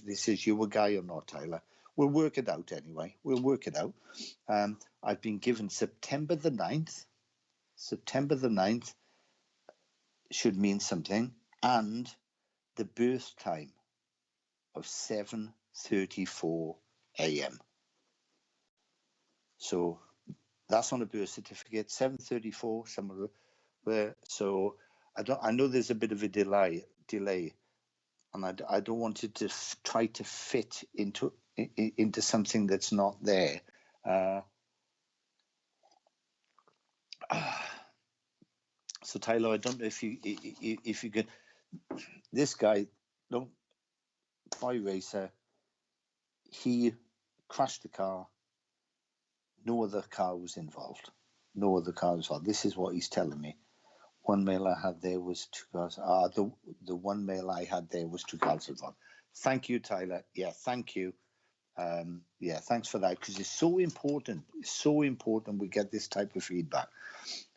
this is you a guy or not, Tyler. We'll work it out anyway. I've been given September the 9th. September the 9th should mean something. And the birth time of 7:34 a.m. So that's on a birth certificate, 7:34. So I know there's a bit of a delay, and I don't want it to try to fit into something that's not there. So Tyler, I don't know if you could. This guy, no, boy racer, he crashed the car. No other car was involved. No other car was involved. This is what he's telling me. One mail I had there was 2 cars. The one mail I had there was 2 cars involved. Thank you, Tyler. Yeah, thank you. Yeah, thanks for that, because it's so important. It's so important we get this type of feedback.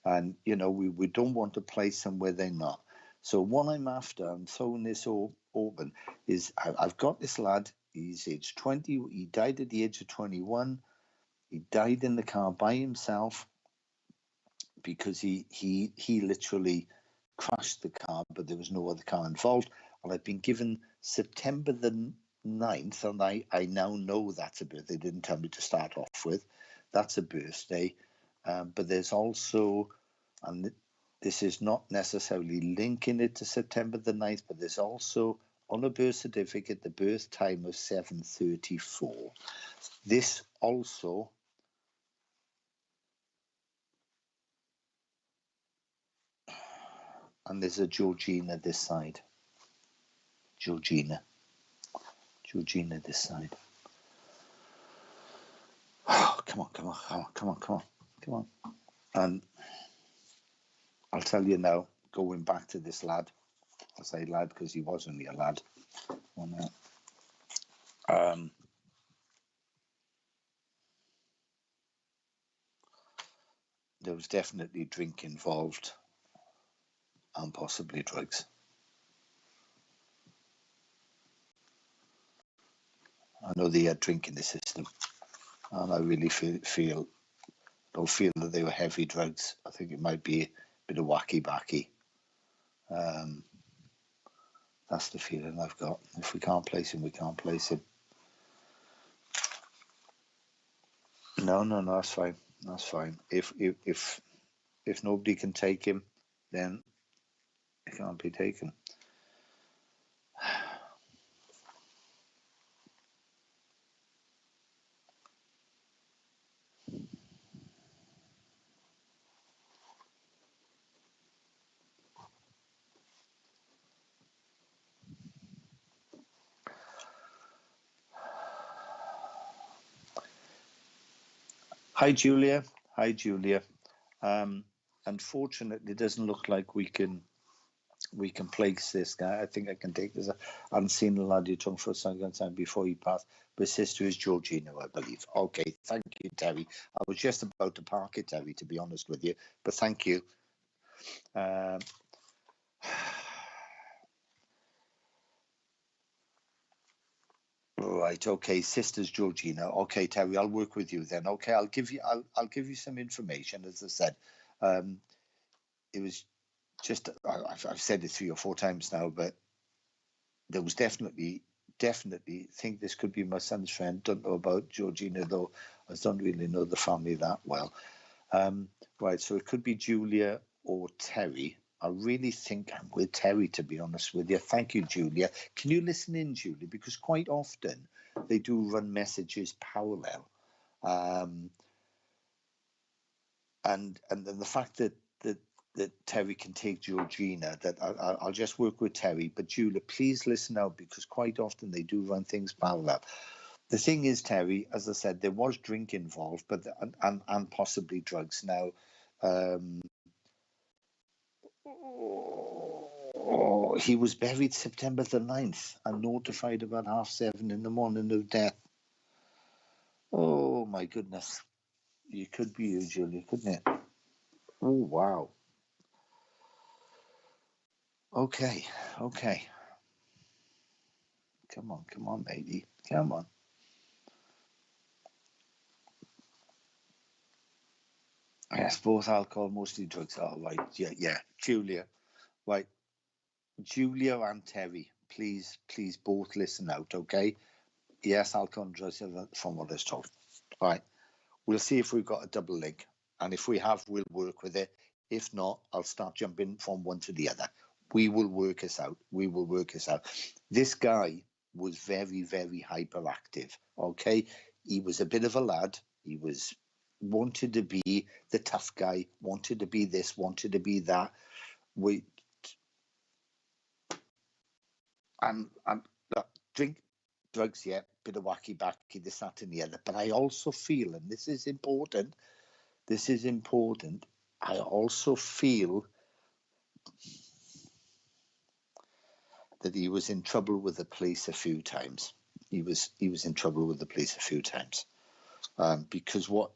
And, you know, we don't want to place them where they're not. So what I'm after, I'm throwing this all open, is I've got this lad. He's age 20. He died at the age of 21. He died in the car by himself because he literally crashed the car, but there was no other car involved. And I've been given September the 9th, and I now know that's a birthday. They didn't tell me to start off with. That's a birthday. But there's also, and this is not necessarily linking it to September the 9th, but there's also on a birth certificate the birth time of 7:34. This also, and there's a Georgina this side. Georgina this side. Oh, come on. And I'll tell you now, going back to this lad, I say lad because he was only a lad. There was definitely drink involved and possibly drugs. I know they had drink in the system, and I really don't feel that they were heavy drugs. I think it might be a bit of wacky-backy. That's the feeling I've got. If we can't place him, we can't place him. No, that's fine. That's fine. If nobody can take him, then it can't be taken. Hi, Julia. Unfortunately, it doesn't look like we can place this guy. I think I can take this. I haven't seen the lad you talked for a second time before he passed. But his sister is Georgina, I believe. Okay, thank you, Terry. I was just about to park it, Terry, to be honest with you. But thank you. Right, okay, sisters Georgina. Okay, Terry, I'll work with you then. Okay, I'll give you some information. As I said, it was just I've said it 3 or 4 times now, but there was definitely think this could be my son's friend. Don't know about Georgina though. I don't really know the family that well. Right, so it could be Julia or Terry. I really think I'm with Terry, to be honest with you. Thank you, Julia. Can you listen in, Julia? Because quite often they do run messages parallel. And the fact that Terry can take Georgina, that I'll just work with Terry. But Julia, please listen out, because quite often they do run things parallel. The thing is, Terry, as I said, there was drink involved, but and possibly drugs. Now, he was buried September the 9th and notified about 7:30 in the morning of death. Oh my goodness. You could be you, Julia, couldn't it? Oh wow. Okay. Come on, matey. Come on. Yes, both alcohol, mostly drugs. All right. Yeah. Julia. Right. Julia and Terry, please both listen out, okay? Yes, alcohol and drugs from what I was told. All right. We'll see if we've got a double link. And if we have, we'll work with it. If not, I'll start jumping from one to the other. We will work this out. We will work this out. This guy was very, very hyperactive. Okay, he was a bit of a lad. He wanted to be the tough guy. Wanted to be this. Wanted to be that. And drink, drugs, yeah, bit of wacky backy, this, that, and the other. But I also feel, and this is important. I also feel that he was in trouble with the police a few times. He was in trouble with the police a few times, because what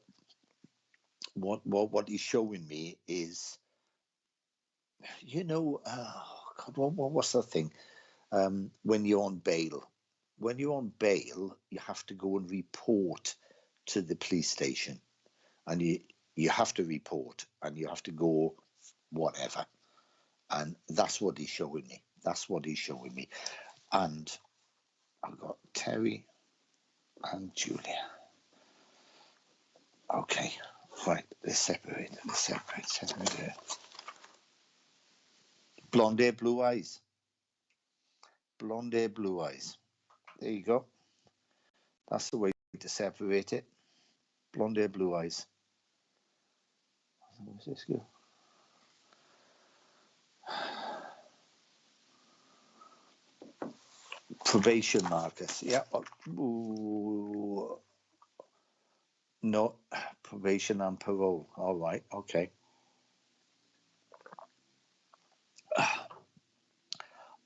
he's showing me is, oh God, what's the thing? When you're on bail, you have to go and report to the police station, and you have to report, and you have to go whatever, and that's what he's showing me. And I've got Terry and Julia. Okay, right, let's separate. Blonde hair, blue eyes. There you go. That's the way to separate it. Blonde hair, blue eyes. Where's this go? Probation, Marcus. Yeah. Ooh. No, probation and parole. All right. Okay.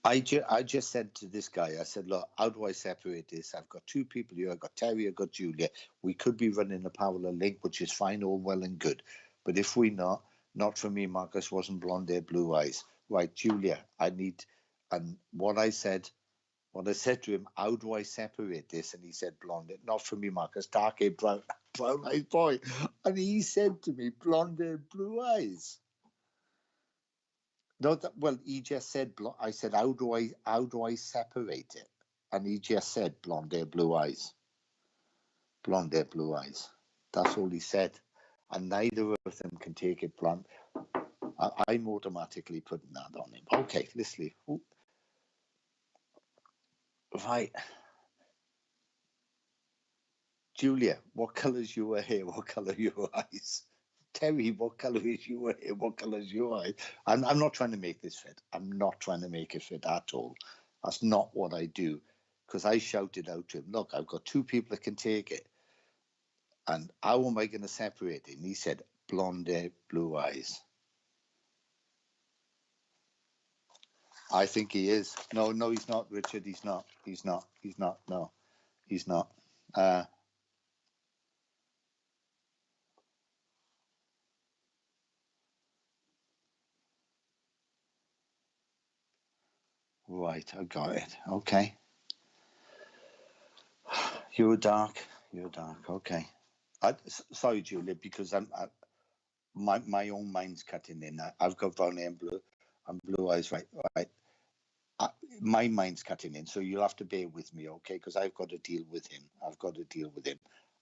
I just said to this guy, I said, look, how do I separate this? I've got two people here. I've got Terry, I've got Julia. We could be running a parallel link, which is fine, all well and good. But if we not for me, Marcus wasn't blonde hair, blue eyes. Right, Julia, and what I said to him, how do I separate this? And he said, blonde hair. Not for me, Marcus, dark hair, brown eyed boy. And he said to me, blonde hair, blue eyes. No, he just said. I said, how do I separate it? And he just said, blonde hair, blue eyes. Blonde hair, blue eyes. That's all he said. And neither of them can take it blonde. I'm automatically putting that on him. Okay, let's leave. Ooh. Right. Julia, what colour's your hair? What colour your eyes? Terry, what colour is your hair? What colour is your eyes? I'm not trying to make this fit. I'm not trying to make it fit at all. That's not what I do. Because I shouted out to him, look, I've got two people that can take it. And how am I going to separate it? And he said, blonde hair, blue eyes. I think he is. No, he's not, Richard. He's not. No, he's not. Right, I got it. Okay. You're dark. Okay. Sorry, Julia, because my own mind's cutting in. I've got brown hair and blue eyes. Right. My mind's cutting in, so you'll have to bear with me, okay? Because I've got to deal with him.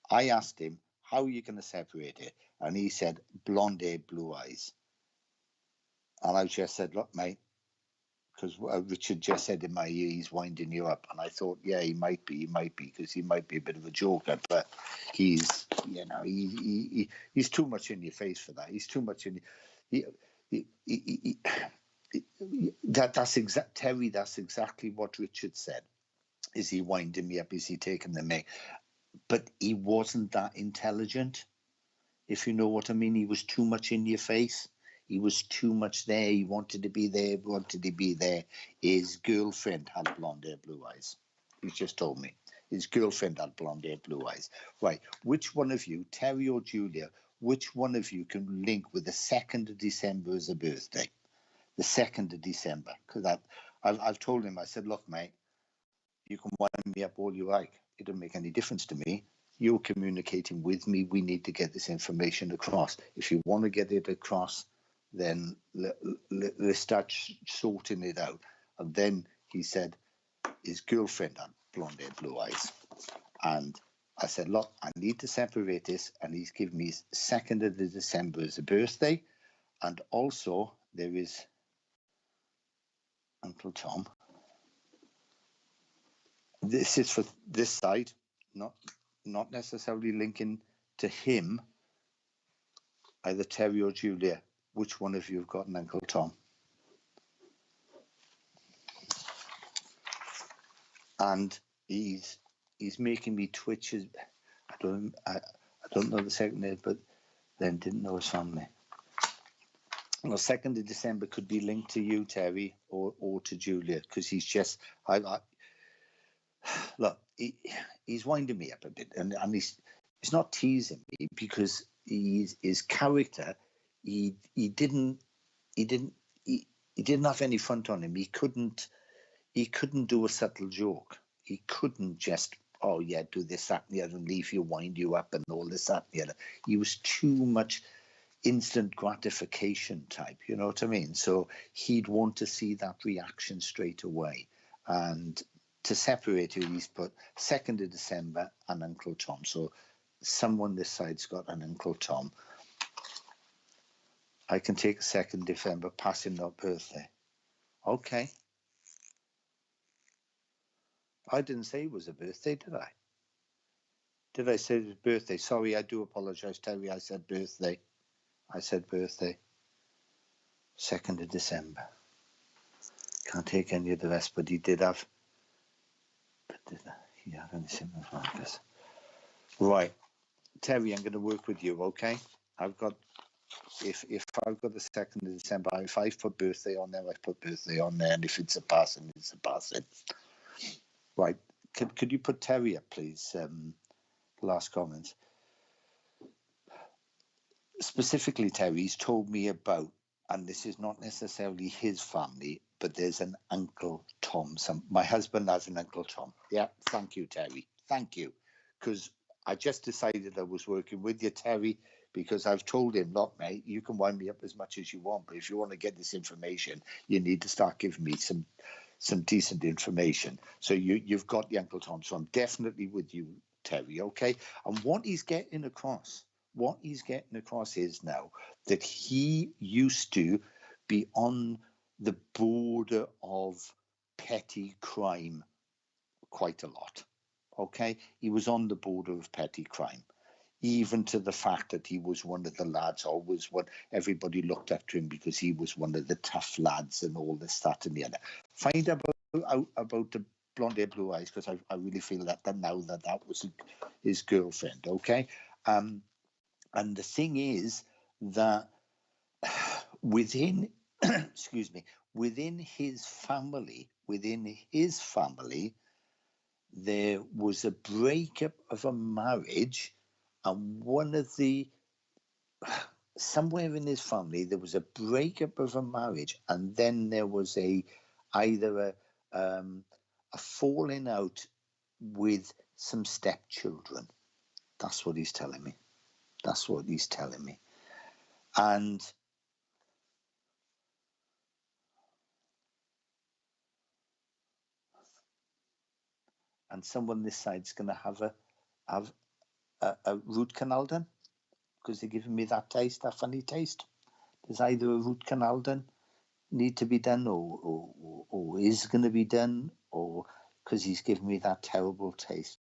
I asked him, how are you going to separate it? And he said, blonde hair, blue eyes. And I just said, look, mate, because Richard just said in my ear, he's winding you up. And I thought, yeah, he might be, because he might be a bit of a joker, but he's, he's too much in your face for that. He's too much in. Terry, that's exactly what Richard said. Is he winding me up? Is he taking the mic? But he wasn't that intelligent, if you know what I mean. He was too much in your face. He was too much there. He wanted to be there. His girlfriend had blonde hair, blue eyes. He's just told me. His girlfriend had blonde hair, blue eyes. Right. Which one of you, Terry or Julia, which one of you can link with the 2nd of December as a birthday? The 2nd of December. Because I've told him, I said, look, mate, you can wind me up all you like. It doesn't make any difference to me. You're communicating with me. We need to get this information across. If you want to get it across, then let's start sorting it out. And then he said his girlfriend had blonde hair, blue eyes. And I said, look, I need to separate this. And he's given me 2nd of December as a birthday. And also there is Uncle Tom. This is for this side, not necessarily linking to him, either Terry or Julia. Which one of you have got an Uncle Tom? And he's making me twitch. I don't know the second name, but then didn't know his family. Well, 2nd of December could be linked to you, Terry, or to Julia, because he's just look, he's winding me up a bit, and he's not teasing me, because his character, he didn't have any front on him. He couldn't do a subtle joke. He couldn't just, oh yeah, do this, that, and the other, and leave you, wind you up, and all this, that, and the other. He was too much instant gratification type, you know what I mean? So he'd want to see that reaction straight away. And to separate you, he's put 2nd of December and Uncle Tom. So someone this side's got an Uncle Tom. I can take 2nd December, pass him that birthday. Okay. I didn't say it was a birthday, did I? Did I say it was birthday? Sorry, I do apologise, Terry. I said birthday. 2nd of December. Can't take any of the rest, but he did have. But did he have any similar Marcus? Right, Terry, I'm going to work with you, okay? I've got, if I've got the 2nd of December, if I've put birthday on there, I've put birthday on there, and if it's a passing, it's a passing. Right, could you put Terry up, please? Last comments. Specifically, Terry's told me about, and this is not necessarily his family, but there's an Uncle Tom. My husband has an Uncle Tom. Yeah, thank you, Terry. Thank you. Because I just decided I was working with you, Terry, because I've told him, look, mate, you can wind me up as much as you want, but if you want to get this information, you need to start giving me some decent information. So you've got the Uncle Tom. So I'm definitely with you, Terry, okay? And what he's getting across is now that he used to be on the border of petty crime quite a lot. Okay, he was on the border of petty crime, even to the fact that he was one of the lads, always what everybody looked up to him because he was one of the tough lads and all this, that, and the other. Find out about the blonde hair, blue eyes, because I really feel that now that was his girlfriend. Okay, and the thing is that within excuse me, within his family, there was a breakup of a marriage, and somewhere in his family there was a breakup of a marriage, and then there was either a falling out with some stepchildren. That's what he's telling me. And someone this side's going to have a root canal done, because they're giving me that funny taste. There's either a root canal done, need to be done, or is going to be done, or because he's giving me that terrible taste.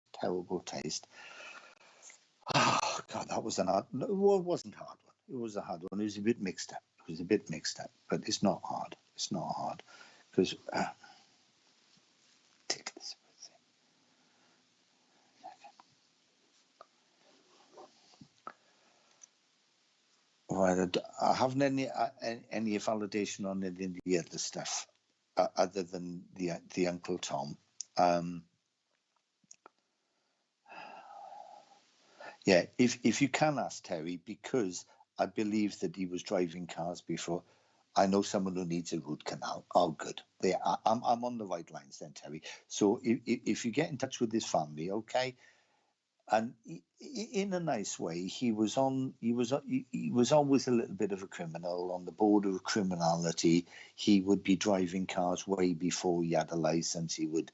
Oh God, that was well, it wasn't a hard one. It was a hard one. It was a bit mixed up. But it's not hard. Because take this. Right, I haven't any validation on any of the other stuff other than the Uncle Tom. Yeah, if you can ask Terry, because I believe that he was driving cars before. I know someone who needs a root canal. Oh, good. There, I'm on the right lines then, Terry. So if you get in touch with his family, okay. And in a nice way, he was always a little bit of a criminal, on the border of criminality. He would be driving cars way before he had a license. He would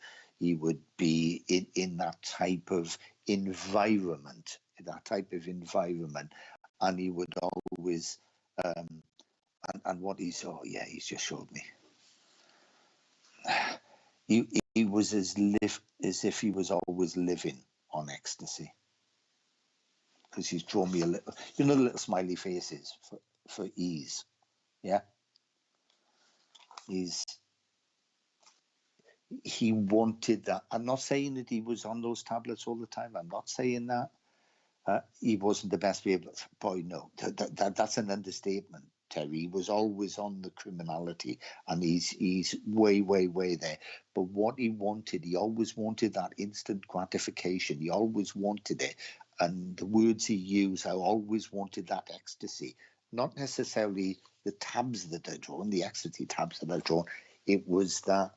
be in that type of environment, and he would always and what he's just showed me. He was as if he was always living on ecstasy, because he's drawn me a little, the little smiley faces for ease. Yeah, he wanted that. I'm not saying that he was on those tablets all the time. I'm not saying that. He wasn't the best behaviour boy. No, that's an understatement, Terry. He was always on the criminality, and he's way there. But what he always wanted that instant gratification. He always wanted it, and the words he used, I always wanted that ecstasy. Not necessarily the tabs that I drawn, the ecstasy tabs that I drawn. It was that.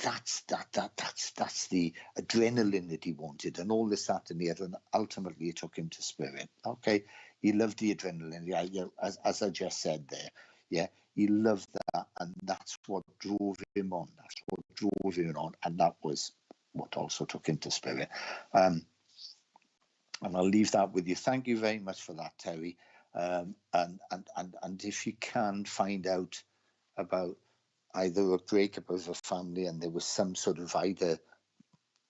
That's the adrenaline that he wanted, and all this, that, and the other. And ultimately, it took him to spirit. Okay, he loved the adrenaline. Yeah, as I just said there. Yeah, he loved that, and that's what drove him on. That's what drove him on, and that was what also took him to spirit. And I'll leave that with you. Thank you very much for that, Terry. And if you can find out about either a breakup of a family, and there was some sort of either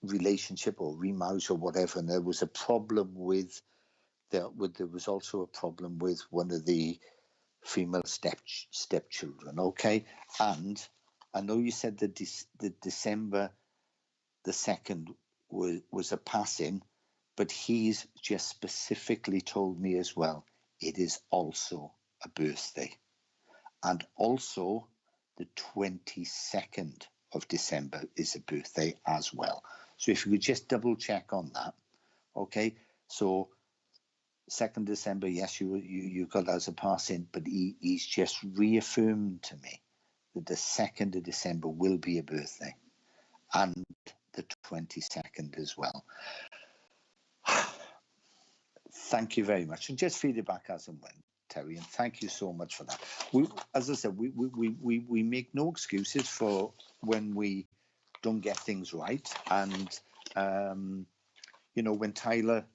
relationship or remarriage or whatever, and there was a problem with there was also a problem with one of the female stepchildren. Okay, and I know you said that the December the 2nd was a passing, but he's just specifically told me as well, it is also a birthday, and also the 22nd of December is a birthday as well. So if you could just double check on that. Okay, so 2nd December, yes, you got that as a passing, but he's just reaffirmed to me that the 2nd of December will be a birthday, and the 22nd as well. Thank you very much, and just feed it back as and when, Terry, and thank you so much for that. As I said, we make no excuses for when we don't get things right, and when Tyler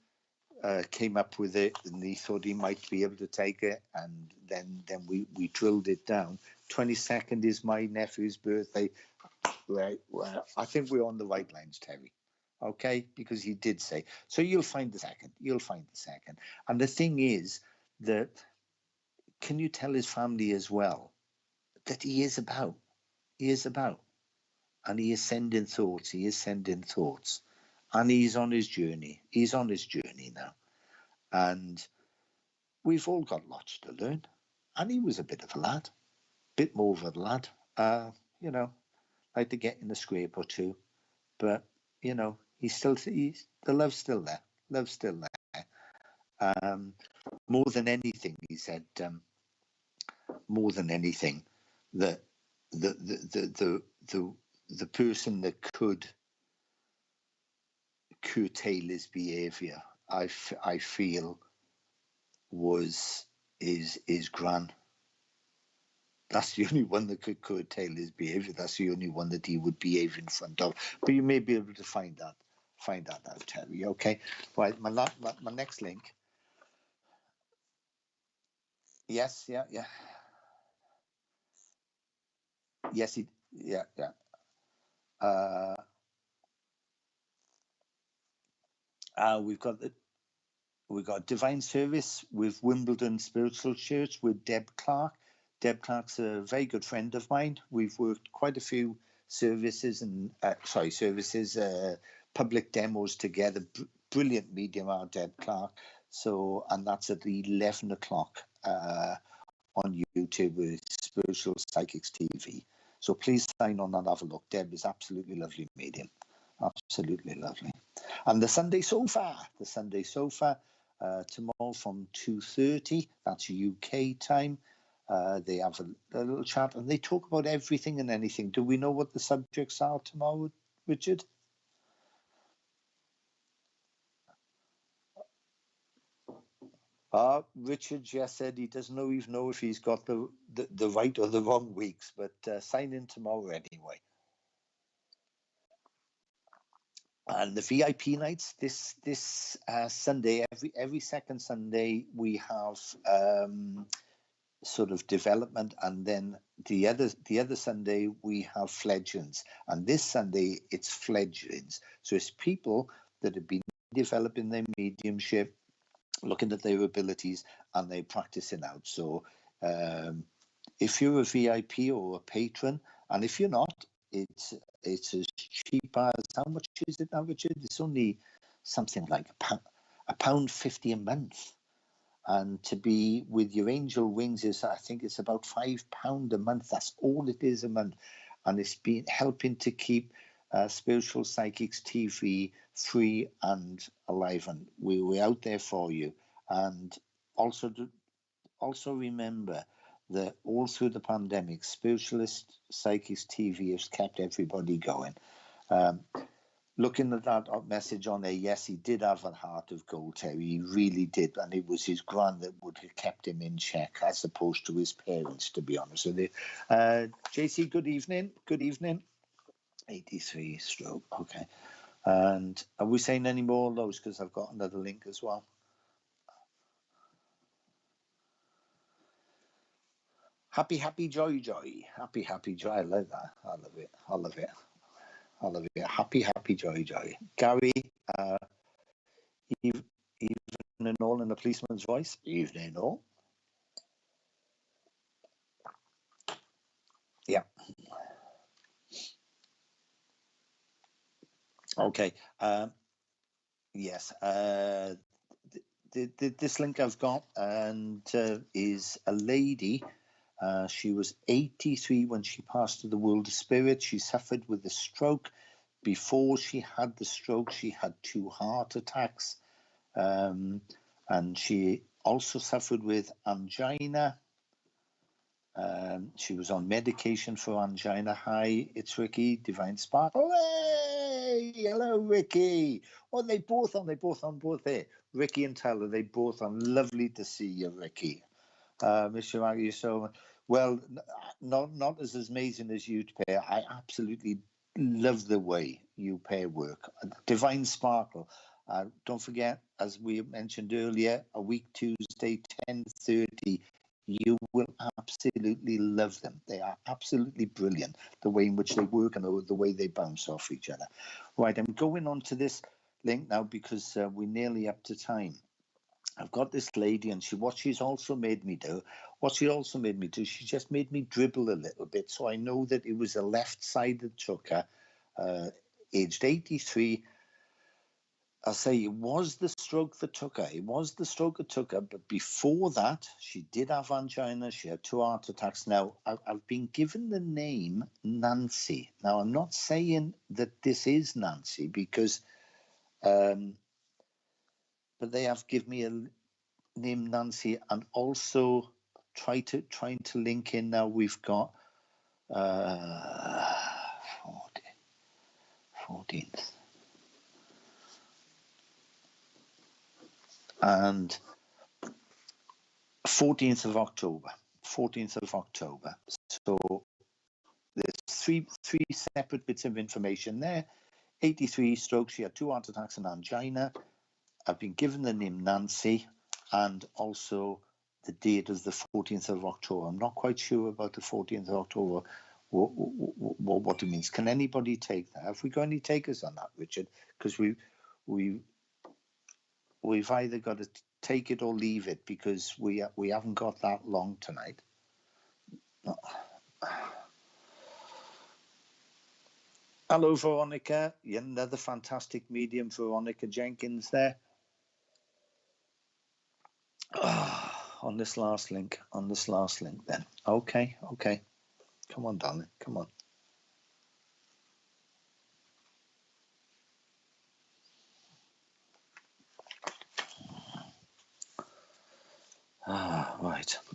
came up with it, and he thought he might be able to take it, and then we drilled it down. 22nd is my nephew's birthday. Right, well, I think we're on the right lines, Terry. Okay, because he did say so. You'll find the 2nd. You'll find the 2nd. And the thing is that, can you tell his family as well that he is about, and he is sending thoughts. And he's on his journey. He's on his journey now, and we've all got lots to learn. And he was a bit of a lad, bit more of a lad. Like to get in a scrape or two, but he's the love's still there. Love's still there. More than anything, he said. More than anything, that the person that could curtail his behaviour, I feel, is Gran. That's the only one that could curtail his behaviour. That's the only one that he would behave in front of. But you may be able to find that out, Terry. Okay, right. My next link. Yes, yeah. Yes, yeah. We've got Divine Service with Wimbledon Spiritual Church with Deb Clark. Deb Clark's a very good friend of mine. We've worked quite a few public demos together. Brilliant medium, our Deb Clark. So, and that's at 11 o'clock on YouTube with Spiritual Psychics TV. So please sign on and have a look. Deb is absolutely lovely medium. Absolutely lovely. And the Sunday Sofa tomorrow from 2:30. That's UK time. They have a little chat, and they talk about everything and anything. Do we know what the subjects are tomorrow, Richard? Richard just said he doesn't even know if he's got the right or the wrong weeks, but sign in tomorrow anyway. And the VIP nights this Sunday, every second Sunday, we have sort of development, and then the other Sunday we have fledglings, and this Sunday it's fledglings. So it's people that have been developing their mediumship, looking at their abilities, and they're practicing out. So if you're a VIP or a patron, and if you're not, it's as cheap as, how much is it now, Richard? It's only something like £1.50 a month. And to be with your angel wings is, I think it's about £5 a month. That's all it is a month. And it's been helping to keep Spiritual Psychics TV free and alive. And we're out there for you. And also remember that all through the pandemic, Spiritualist Psychics TV has kept everybody going. Looking at that message on there, yes, he did have a heart of gold, Terry. He really did. And it was his grand that would have kept him in check, as opposed to his parents, to be honest with you. JC, good evening. Good evening. 83 stroke. Okay. And are we saying any more of those? Because I've got another link as well. Happy, joy. Happy, joy. I like that. I love it. Happy, joy. Gary, evening all in a policeman's voice. Evening all. Yeah. Okay. Yes. This link I've got and is a lady. She was 83 when she passed to the world of spirit. She suffered with a stroke. Before she had the stroke, she had 2 heart attacks. And she also suffered with angina. She was on medication for angina. Hi, it's Ricky, Divine Sparkle. Hey, hello, Ricky. Oh, they both on there. Ricky and Tyler, they both on. Lovely to see you, Ricky. Mr. Maggie, so well, not as amazing as you pair. I absolutely love the way you pair work. Divine Sparkle. Don't forget, as we mentioned earlier, a week Tuesday, 10:30. You will absolutely love them. They are absolutely brilliant, the way in which they work and the way they bounce off each other. Right, I'm going on to this link now because we're nearly up to time. I've got this lady, and what she also made me do, she just made me dribble a little bit. So I know that it was a left side that took her, aged 83. I'll say it was the stroke that took her. But before that, she did have angina. She had 2 heart attacks. Now, I've been given the name Nancy. Now, I'm not saying that this is Nancy because, but they have given me a name Nancy, and also trying to link in now. We've got 14th. And 14th of October. So there's three separate bits of information there. 83 stroke. She had 2 heart attacks and angina. I've been given the name Nancy, and also the date of the 14th of October. I'm not quite sure about the 14th of October, what it means. Can anybody take that? Have we got any takers on that, Richard? Because we've either got to take it or leave it, because we haven't got that long tonight. No. Hello, Veronica. Another fantastic medium, Veronica Jenkins there. On this last link then. Okay. Come on, darling. Come on.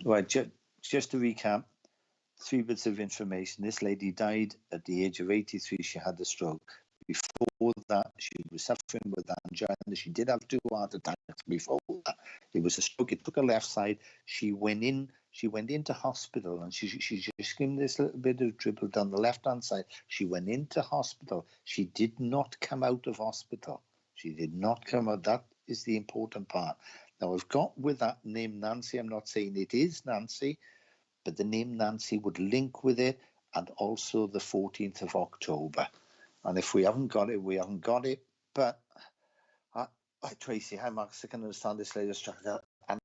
Right. Just to recap, 3 bits of information. This lady died at the age of 83. She had a stroke. Before that, she was suffering with angina. She did have 2 heart attacks before that. It was a stroke. It took her left side. She went into hospital, and she just gave this little bit of dribble down the left-hand side. She went into hospital. She did not come out of hospital. She did not come out. That is the important part. Now, I've got with that name Nancy. I'm not saying it is Nancy, but the name Nancy would link with it, and also the 14th of October. And if we haven't got it, we haven't got it. But Tracy, hi Marcus, I can understand this later structure. And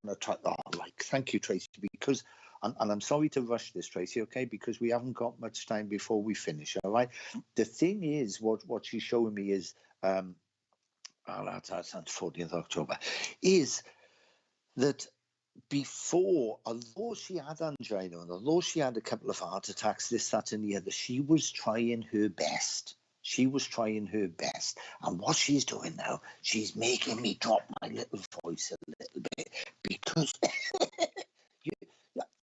thank you, Tracy, because and I'm sorry to rush this, Tracy, okay, because we haven't got much time before we finish. All right. The thing is, what she's showing me is that's 14th October, is that before, although she had angina, and although she had a couple of heart attacks, this, that, and the other, she was trying her best. She was trying her best. And what she's doing now, she's making me drop my little voice a little bit because,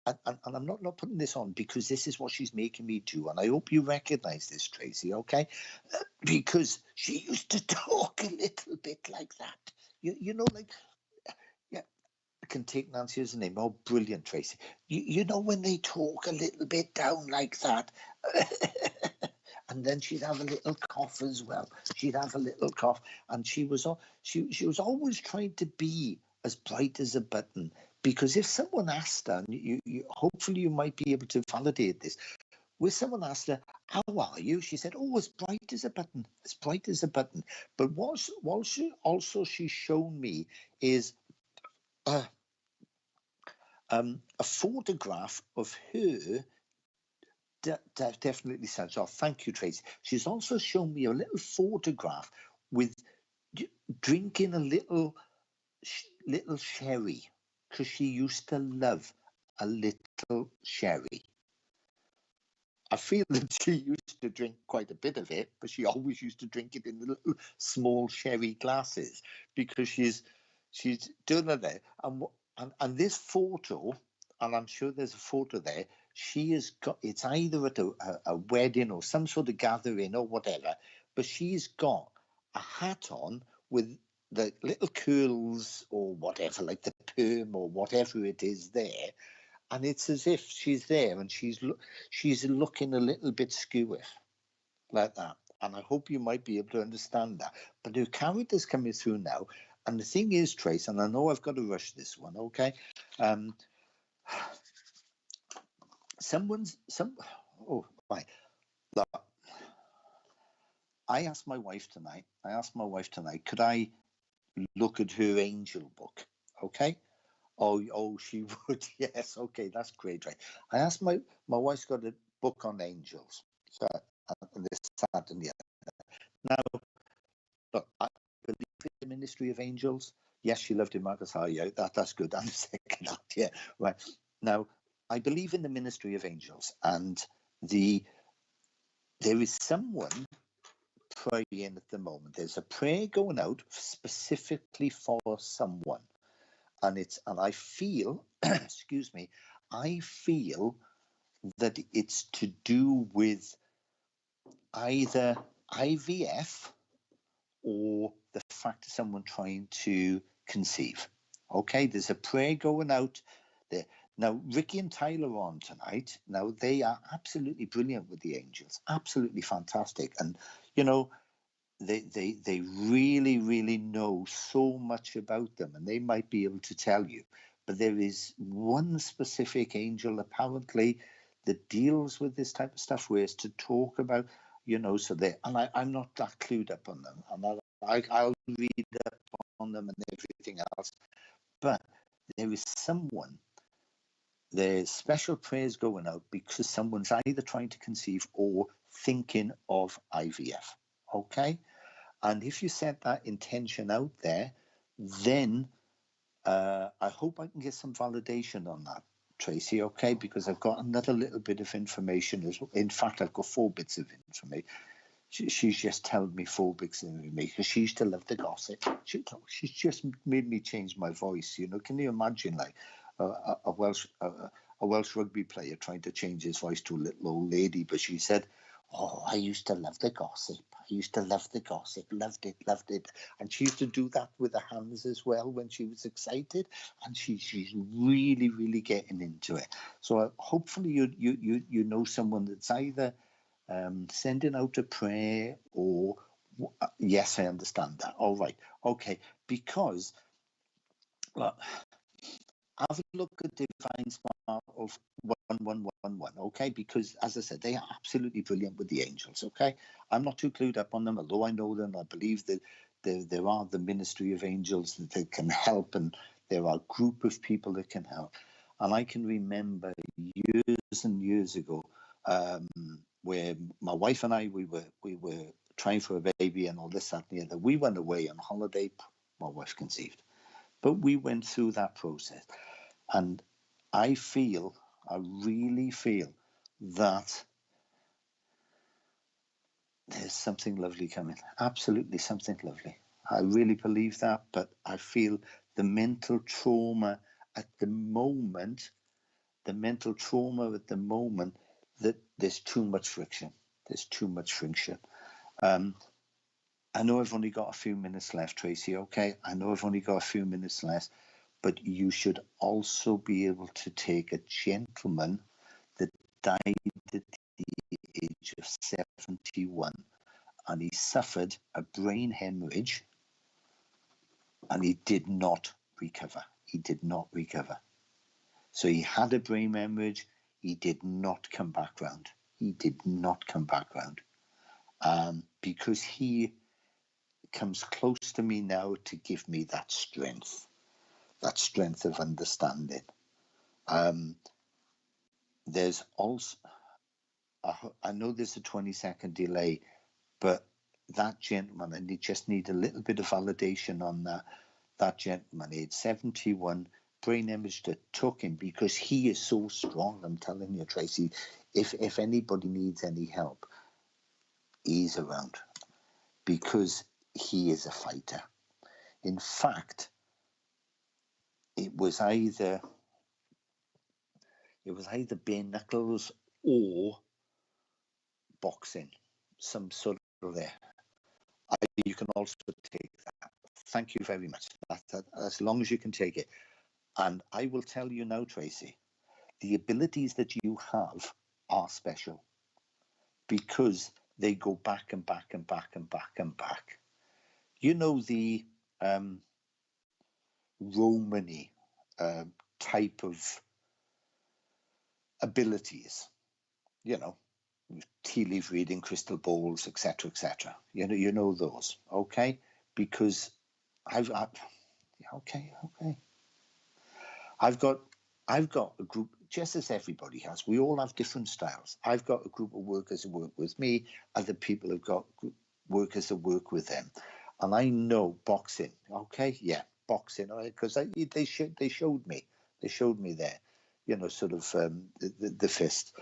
and I'm not putting this on because this is what she's making me do. And I hope you recognize this, Tracy, okay? Because she used to talk a little bit like that. You know, like, yeah, I can take Nancy as a name. Oh, brilliant, Tracy. You know when they talk a little bit down like that? And then she'd have a little cough as well. She'd have a little cough, and she was always trying to be as bright as a button. Because if someone asked her, and you hopefully you might be able to validate this, where someone asked her, "How are you?" She said, "Oh, as bright as a button, as bright as a button." But what she's shown me is a photograph of her. Definitely sounds off. Thank you, Tracy. She's also shown me a little photograph with drinking a little sherry, because she used to love a little sherry. I feel that she used to drink quite a bit of it, but she always used to drink it in little small sherry glasses because she's doing it there. And this photo, and I'm sure there's a photo there, she has got, it's either at a wedding or some sort of gathering or whatever, but she's got a hat on with the little curls or whatever, like the perm or whatever it is there. And it's as if she's there and she's looking a little bit skewy like that. And I hope you might be able to understand that. But her character's coming through now. And the thing is, Trace, and I know I've got to rush this one, okay? Look, I asked my wife tonight, could I look at her angel book, okay? Oh, she would. Yes, okay, that's great, right? I asked my wife's got a book on angels, so and this, that, and the other. Now, look, I believe in the ministry of angels. Yes, she loved it, Marcus. Yeah, that's good. And the second that, yeah, right. Now, I believe in the ministry of angels, and there is someone praying at the moment. There's a prayer going out specifically for someone. And I feel, excuse me, I feel that it's to do with either IVF or the fact of someone trying to conceive. Okay, there's a prayer going out there. Now, Ricky and Tyler are on tonight. Now, they are absolutely brilliant with the angels, absolutely fantastic. And, you know, they really, really know so much about them, and they might be able to tell you. But there is one specific angel apparently that deals with this type of stuff, where it's to talk about, you know, so they, and I'm not that clued up on them, and I'll read up on them and everything else. But there is someone, there's special prayers going out because someone's either trying to conceive or thinking of IVF. Okay? And if you set that intention out there, then I hope I can get some validation on that, Tracy, okay? Because I've got another little bit of information. In fact, I've got 4 bits of information. She's just told me 4 bits of information because she used to love the gossip. She's just made me change my voice, you know. Can you imagine, like, a Welsh rugby player trying to change his voice to a little old lady? But she said, "Oh, I used to love the gossip. I used to love the gossip. Loved it." And she used to do that with her hands as well when she was excited. And she's really, really getting into it. So hopefully you know someone that's either sending out a prayer or yes, I understand that. All right, okay, because look, have a look at Divine Spark of okay? Because, as I said, they are absolutely brilliant with the angels, okay? I'm not too clued up on them, although I know them. I believe that there are the ministry of angels that can help, and there are a group of people that can help. And I can remember years and years ago where my wife and I, we were trying for a baby and all this, that, and the other. We went away on holiday. My wife conceived. But we went through that process. And I really feel that there's something lovely coming. Absolutely something lovely. I really believe that, but I feel the mental trauma at the moment, that there's too much friction. There's too much friction. I know I've only got a few minutes left, Tracy, okay? I know I've only got a few minutes left, but you should also be able to take a gentleman that died at the age of 71, and he suffered a brain hemorrhage, and he did not recover. He did not recover. So he had a brain hemorrhage. He did not come back round. He did not come back round. Because he comes close to me now to give me that strength of understanding. There's also, I know there's a 20-second delay, but that gentleman, and you just need a little bit of validation on that gentleman, age 71, brain hemorrhage that took him, because he is so strong. I'm telling you, Tracy, if anybody needs any help, he's around, because he is a fighter. In fact, it was either bare knuckles or boxing, some sort of there. You can also take that. Thank you very much. That, as long as you can take it. And I will tell you now, Tracy, the abilities that you have are special, because they go back and back and back and back and back. You know, the Romany type of abilities, you know, tea leaf reading, crystal bowls, etc., etc. You know those, okay? Because I've got a group, just as everybody has. We all have different styles. I've got a group of workers who work with me. Other people have got workers that work with them. And I know boxing, okay? Yeah, boxing, because they showed me. They showed me there, you know, sort of the fist.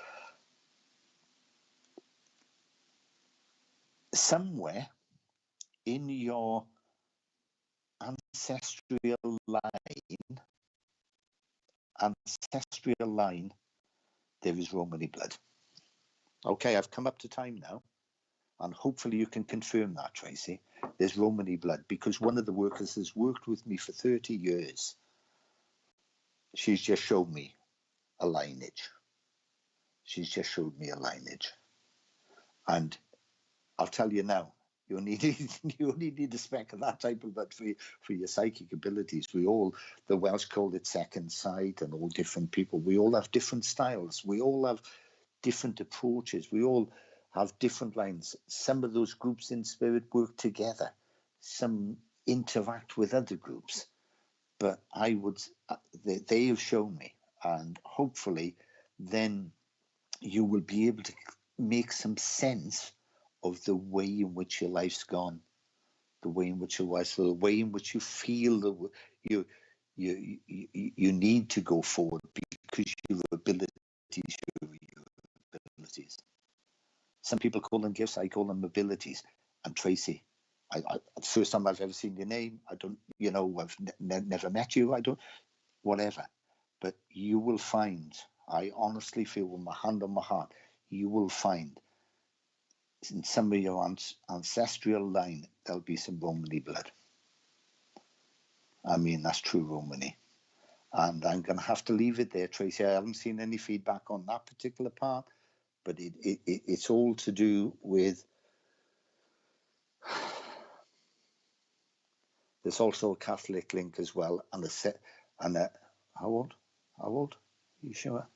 Somewhere in your ancestral line, there is Romany blood. Okay, I've come up to time now, and hopefully you can confirm that, Tracy. There's Romany blood, because one of the workers has worked with me for 30 years. She's just showed me a lineage. And I'll tell you now, you only need a speck of that type of blood for your psychic abilities. The Welsh called it second sight, and all different people. We all have different styles. We all have different approaches. We all have different lines. Some of those groups in spirit work together. Some interact with other groups. But they have shown me, and hopefully then you will be able to make some sense of the way in which your life's gone, the way in which your life's, the way in which you feel that you need to go forward, because your abilities. Some people call them gifts. I call them abilities. And Tracy, the first time I've ever seen your name, I don't, I've never met you. I don't, whatever. But you will find, I honestly feel with my hand on my heart, you will find in some of your ancestral line, there'll be some Romany blood. I mean, that's true Romany. And I'm going to have to leave it there, Tracy. I haven't seen any feedback on that particular part, but it's all to do with, there's also a Catholic link as well, and how old? Are you sure?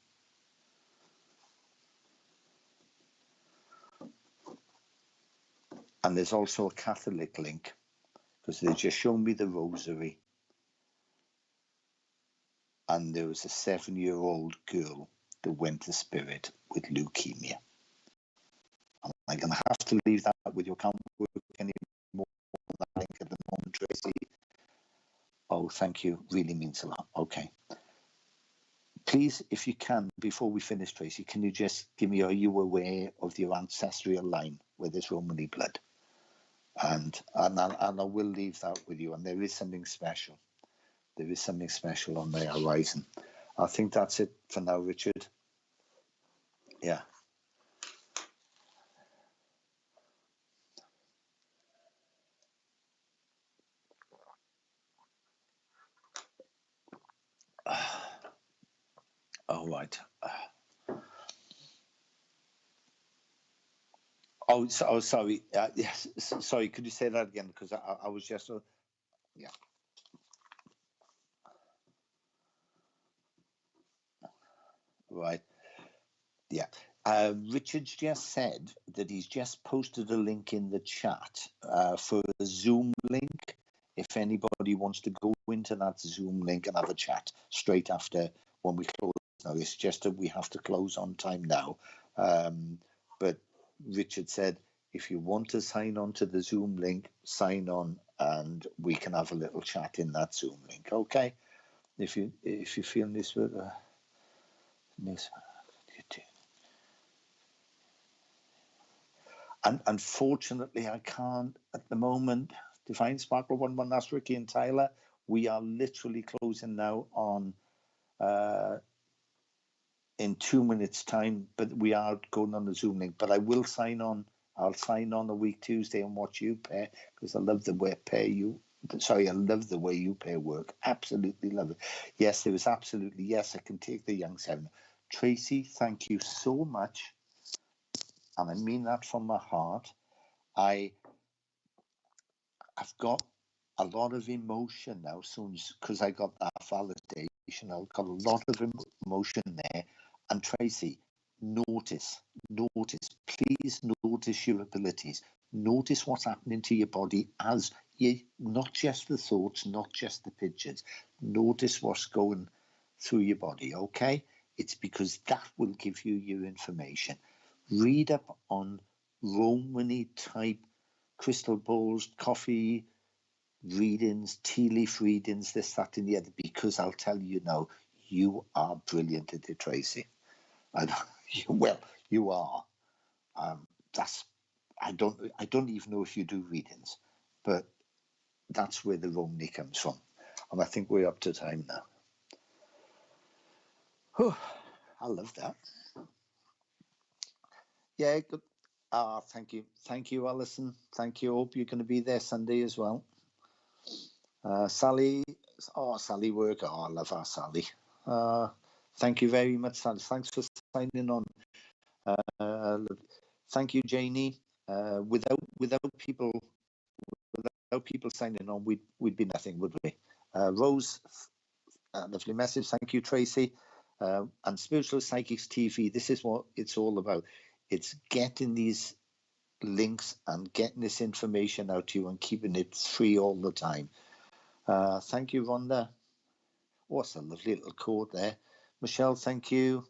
And there's also a Catholic link, because they just shown me the rosary. And there was a 7-year-old girl that went to spirit with leukemia. I'm going to have to leave that with you. I can't work any more on that link at the moment, Tracy. Oh, thank you. Really means a lot. Okay. Please, if you can, before we finish, Tracy, can you just give me, are you aware of your ancestral line where there's Romany blood? And I will leave that with you. And there is something special. There is something special on the horizon. I think that's it for now, Richard. Yeah. All right. Oh, sorry. Yes, sorry. Could you say that again? Because I was just, yeah. Right. Yeah. Richard's just said that he's just posted a link in the chat for a Zoom link. If anybody wants to go into that Zoom link and have a chat straight after when we close. Now, it's just that we have to close on time now. But Richard said, if you want to sign on to the Zoom link, sign on and we can have a little chat in that Zoom link. Okay. If you feel this with this. And unfortunately, I can't at the moment. Define Sparkle 1-1, that's Ricky and Tyler. We are literally closing now on in 2 minutes' time, but we are going on the Zoom link. But I will sign on. I'll sign on a week Tuesday and watch you pair, because I love the way I love the way you pair work. Absolutely love it. Yes, there was absolutely, yes, I can take the young 7. Tracy, thank you so much. And I mean that from my heart. I've got a lot of emotion now, soon because I got that validation. I've got a lot of emotion there. And Tracy, notice, please notice your abilities. Notice what's happening to your body as you, not just the thoughts, not just the pictures. Notice what's going through your body, okay? It's because that will give you your information. Read up on Romany type crystal balls, coffee readings, tea leaf readings, this, that, and the other, because I'll tell you now, you are brilliant at it, Tracy. Well, you are. I don't even know if you do readings, but that's where the Romany comes from. And I think we're up to time now. Oh, I love that. Yeah, good. Thank you, Alison. Thank you. Hope you're going to be there Sunday as well. Sally, Sally work. Oh, I love our Sally. Thank you very much, Sally. Thanks for signing on. Thank you, Janie. Without people signing on, we'd be nothing, would we? Rose, lovely message. Thank you, Tracy. And Spiritual Psychics TV. This is what it's all about. It's getting these links and getting this information out to you and keeping it free all the time. Thank you, Rhonda. What's a lovely little quote there. Michelle, thank you.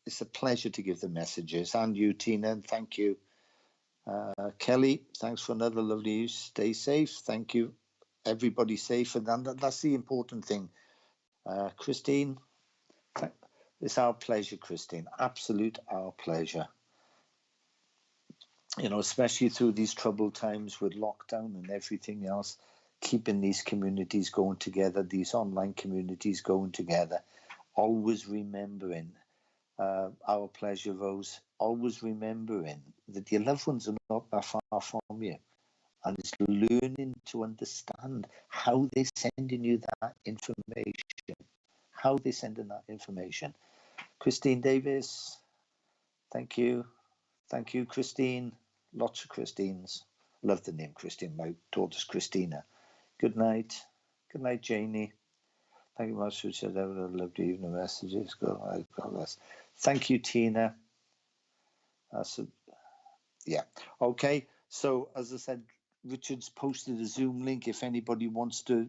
It's a pleasure to give the messages. And you, Tina, thank you. Kelly, thanks for another lovely news. Stay safe. Thank you. Everybody safe. And that's the important thing. Christine, it's our pleasure, Christine. Absolute our pleasure. You know, especially through these troubled times with lockdown and everything else, keeping these communities going together, these online communities going together, always remembering our pleasure, Rose, always remembering that your loved ones are not that far from you. And it's learning to understand how they're sending you that information. How they're sending that information. Christine Davis, thank you. Thank you, Christine. Lots of Christines. Love the name Christine. My daughter's Christina. Good night. Good night, Janie. Thank you much for sharing. I love the evening messages. God bless. Thank you, Tina. Yeah. Okay. So, as I said, Richard's posted a Zoom link. If anybody wants to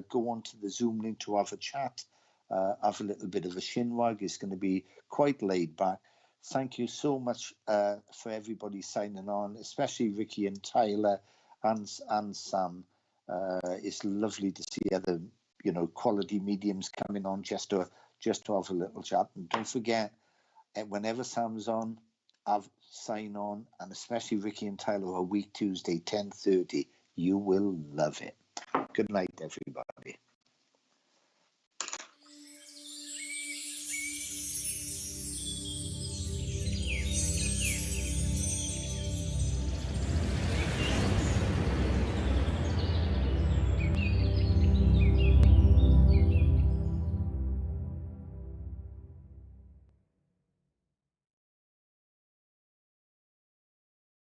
go onto the Zoom link to have a chat, have a little bit of a shinwag, it's going to be quite laid back. Thank you so much for everybody signing on, especially Ricky and Tyler and Sam. It's lovely to see other, quality mediums coming on just to have a little chat. And don't forget, whenever Sam's on, sign on, and especially Ricky and Tyler, a week Tuesday, 10:30. You will love it. Good night, everybody.